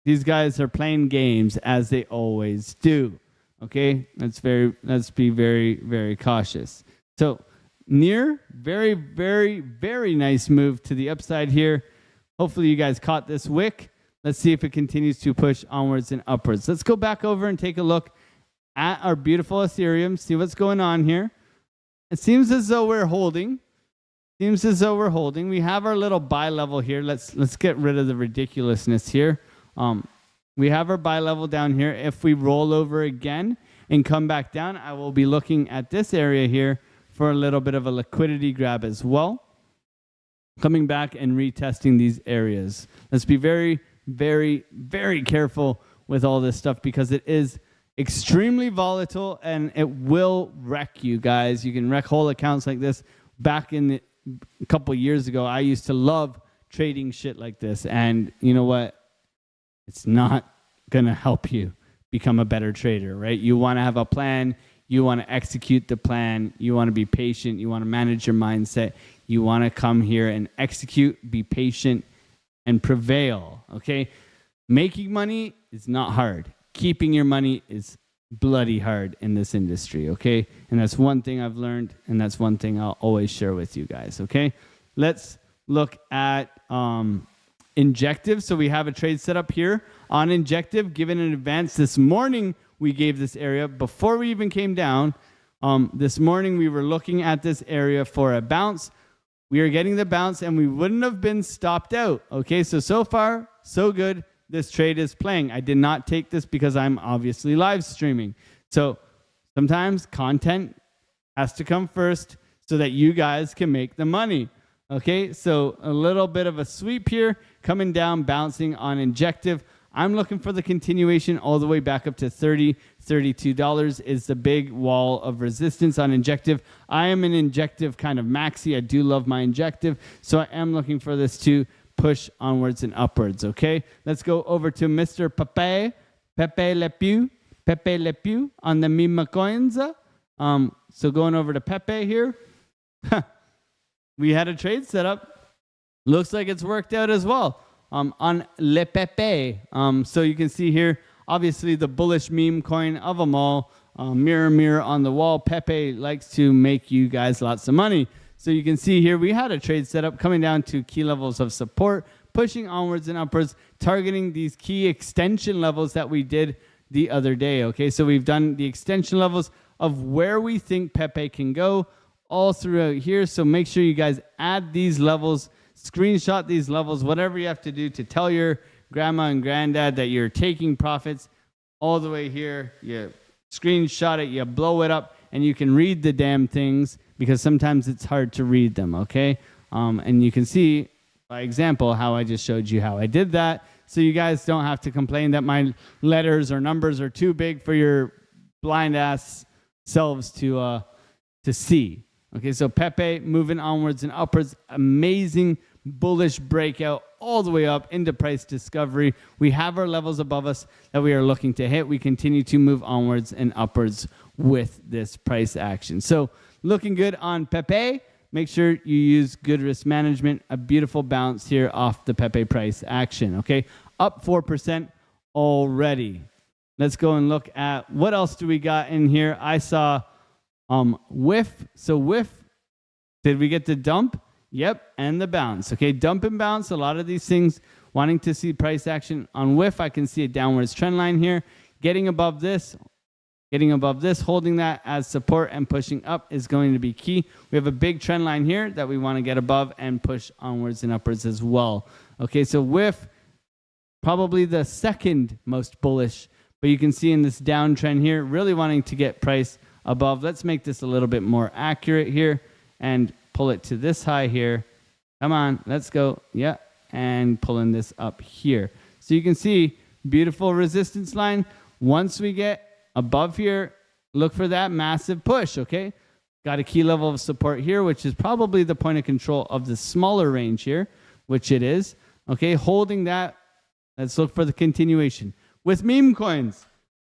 these guys are playing games as they always do. Okay, let's be very, very cautious. So Near, very, very, very nice move to the upside here. Hopefully you guys caught this wick. Let's see if it continues to push onwards and upwards. Let's go back over and take a look at our beautiful Ethereum, see what's going on here. It seems as though we're holding. We have our little buy level here. Let's get rid of the ridiculousness here. We have our buy level down here. If we roll over again and come back down, I will be looking at this area here for a little bit of a liquidity grab as well. Coming back and retesting these areas. Let's be very, very, very careful with all this stuff because it is extremely volatile and it will wreck you guys. You can wreck whole accounts like this. Back in a couple years ago, I used to love trading shit like this. And you know what? It's not going to help you become a better trader, right? You want to have a plan. You want to execute the plan. You want to be patient. You want to manage your mindset. You want to come here and execute, be patient, and prevail, okay? Making money is not hard. Keeping your money is bloody hard in this industry, okay? And that's one thing I've learned, and that's one thing I'll always share with you guys, okay? Let's look at Injective. So we have a trade set up here on Injective, given in advance. This morning, we gave this area before we even came down. This morning, we were looking at this area for a bounce. We are getting the bounce, and we wouldn't have been stopped out. Okay, so far, so good. This trade is playing. I did not take this because I'm obviously live streaming. So sometimes content has to come first so that you guys can make the money. Okay, so a little bit of a sweep here, coming down, bouncing on Injective. I'm looking for the continuation all the way back up to $30, $32 is the big wall of resistance on Injective. I am an Injective kind of maxi. I do love my Injective, so I am looking for this to push onwards and upwards, okay? Let's go over to Mr. Pepe Le Pew on the meme coins. So going over to Pepe here. We had a trade set up. Looks like it's worked out as well. On Le Pepe. So you can see here, obviously the bullish meme coin of them all. Mirror on the wall. Pepe likes to make you guys lots of money. So you can see here we had a trade set up coming down to key levels of support, pushing onwards and upwards, targeting these key extension levels that we did the other day. Okay, so we've done the extension levels of where we think Pepe can go all throughout here. So make sure you guys add these levels, screenshot these levels, whatever you have to do to tell your grandma and granddad that you're taking profits all the way here. You screenshot it, you blow it up, and you can read the damn things because sometimes it's hard to read them, okay? And you can see, by example, how I just showed you how I did that. So you guys don't have to complain that my letters or numbers are too big for your blind ass selves to see. Okay, so Pepe moving onwards and upwards. Amazing bullish breakout all the way up into price discovery. We have our levels above us that we are looking to hit. We continue to move onwards and upwards with this price action. So looking good on Pepe. Make sure you use good risk management. A beautiful bounce here off the Pepe price action. Okay, up 4% already. Let's go and look at what else do we got in here. I saw whiff. So whiff, did we get the dump? Yep, and the bounce. Okay, dump and bounce. A lot of these things wanting to see price action on whiff. I can see a downwards trend line here. Getting above this, holding that as support and pushing up is going to be key. We have a big trend line here that we want to get above and push onwards and upwards as well. Okay, so whiff, probably the second most bullish, but you can see in this downtrend here, really wanting to get price above. Let's make this a little bit more accurate here and pull it to this high here. Come on, let's go. Yeah, and pulling this up here. So you can see beautiful resistance line. Once we get above here, look for that massive push, okay? Got a key level of support here, which is probably the point of control of the smaller range here, which it is. Okay, holding that. Let's look for the continuation. With meme coins,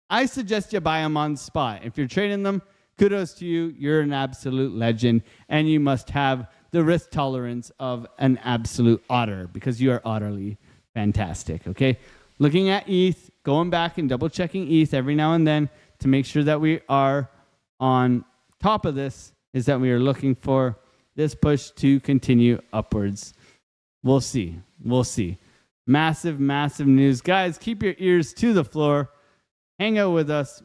I suggest you buy them on spot. If you're trading them, kudos to you. You're an absolute legend, and you must have the risk tolerance of an absolute otter because you are utterly fantastic, okay? Looking at ETH, going back and double checking ETH every now and then to make sure that we are on top of this is that we are looking for this push to continue upwards. We'll see. We'll see. Massive, massive news. Guys, keep your ears to the floor. Hang out with us.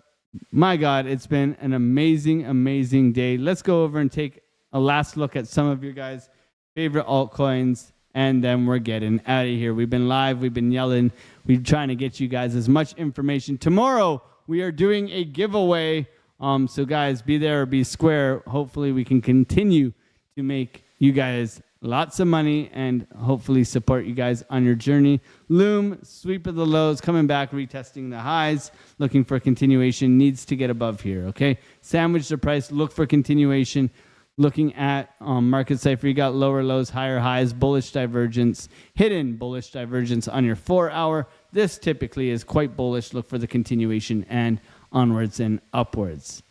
My God, it's been an amazing, amazing day. Let's go over and take a last look at some of your guys' favorite altcoins, and then we're getting out of here. We've been live. We've been yelling. We're trying to get you guys as much information. Tomorrow, we are doing a giveaway. So, guys, be there or be square. Hopefully, we can continue to make you guys lots of money and hopefully support you guys on your journey. Loom, sweep of the lows, coming back, retesting the highs, looking for continuation, needs to get above here, okay? Sandwich the price, look for continuation. Looking at market cipher, you got lower lows, higher highs, bullish divergence, hidden bullish divergence on your 4-hour. This typically is quite bullish. Look for the continuation and onwards and upwards.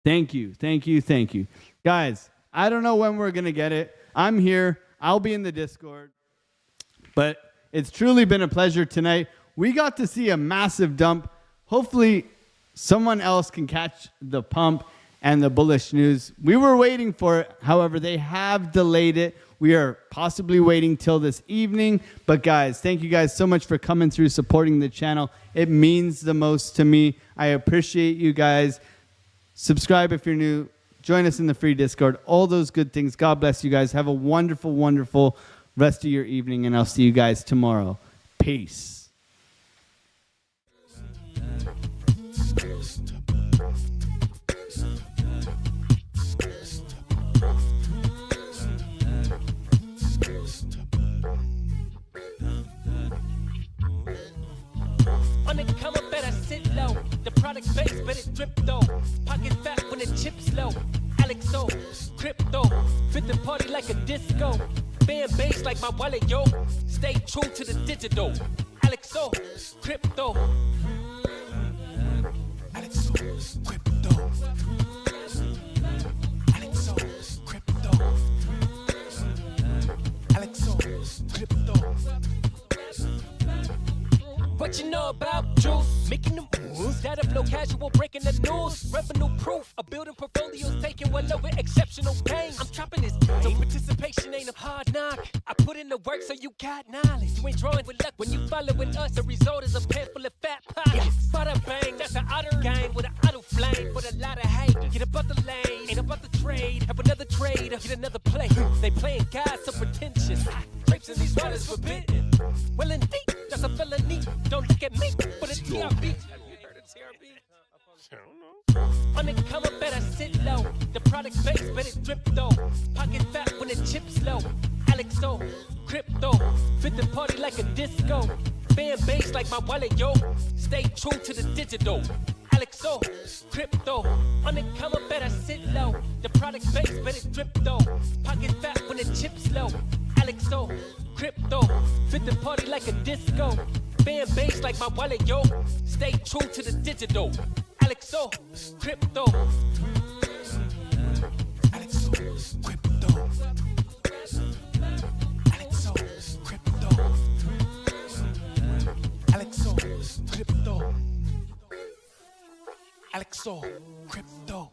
Thank you, thank you, thank you. Guys, I don't know when we're going to get it. I'm here. I'll be in the Discord. But it's truly been a pleasure tonight. We got to see a massive dump. Hopefully, someone else can catch the pump and the bullish news. We were waiting for it. However, they have delayed it. We are possibly waiting till this evening. But guys, thank you guys so much for coming through, supporting the channel. It means the most to me. I appreciate you guys. Subscribe if you're new. Join us in the free Discord. All those good things. God bless you guys. Have a wonderful, wonderful rest of your evening, and I'll see you guys tomorrow. Peace. On the come up, better sit low. The product base, but it drip though. Pocket fat when the chips low. Alex O, crypto, fit the party like a disco. Fan base like my wallet, yo. Stay true to the digital. Alex O, crypto. Alex O, crypto. Alex O, crypto. Alex O, crypto. What you know about juice? Making them moves that'll flow casual, breaking the news. Revenue proof of building portfolios, taking well over exceptional pain. I'm chopping this, so participation ain't a hard knock. I put in the work so you got knowledge. You ain't drawing with luck when you following us. The result is a pen full of fat pockets. Bada bang, that's an outer game with an auto flame. With a lot of hate, get about the lane, ain't about the trade. Have another trade, get another play. They playing God so pretentious. Drapes in these waters forbidden. Well indeed, that's a felony. Don't look at me, but it's TRB. Have you heard of TRB? I don't know. On the come up, better sit low. The product base, but it drip though. Pocket fat when the chips low. Alex O, crypto, fit the party like a disco. Fan base like my wallet, yo. Stay true to the digital. Alex O, crypto. On the come up, better sit low. The product base, but it drip though. Pocket fat when the chips low. Alex O, crypto, fit the party like a disco. Fan base like my wallet, yo. Stay true to the digital. Alex O, crypto. Alex O, crypto. Alex O, crypto. Alex O, crypto. Alex O, crypto.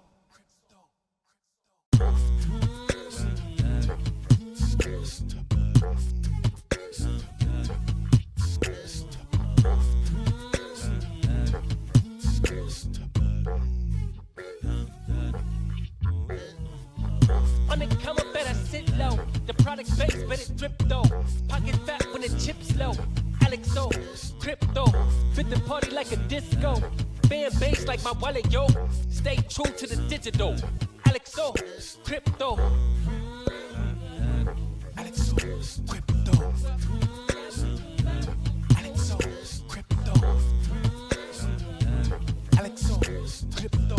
On the come up, better sit low. The product base, but it drip though. Pocket fat when the chips low. Alex O, crypto, fit the party like a disco. Fan base like my wallet, yo. Stay true to the digital. Alex O, crypto. Alex O, crypto. Alex O, crypto. Alex O, crypto.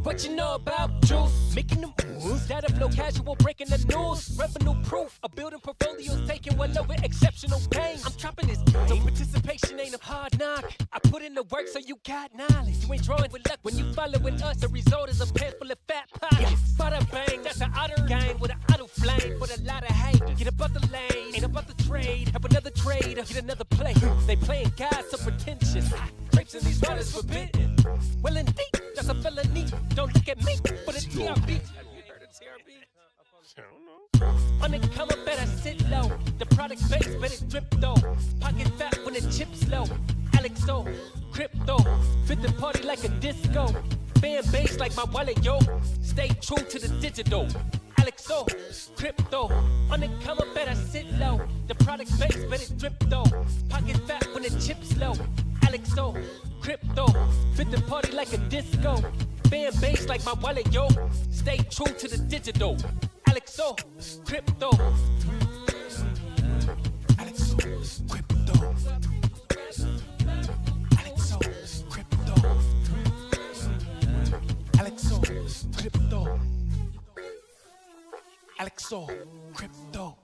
What you know about juice? Making them moves that'll flow casual, breaking the news. Revenue proof of building portfolios, taking well over exceptional pain. I'm chopping this, so participation ain't a hard knock. I put in the work so you got knowledge. You ain't drawing with luck when you following us. The result is a pen full of fat pockets. Bada bang, that's an outer game with an auto flame. With a lot of hate, get about the lane, ain't about the trade. Have another trade, get another play. They playing God so pretentious. Drapes in these waters forbidden. Well indeed, that's a felony. Don't look at me, but it's TRB. Have you heard of TRB? I don't know. On the come up, better sit low. The product base, but it drip though. Pocket fat when the chips low. Alex O, crypto, fit the party like a disco. Fan base like my wallet, yo. Stay true to the digital. Alex O, crypto. On the come up, better sit low. The product base, but it drip though. Pocket fat when the chips low. Alex O, crypto, fit the party like a disco. Fan base like my wallet, yo. Stay true to the digital. Alex O, crypto. Alex O, crypto. Alex O, crypto. Alex O, crypto. Alex O, crypto.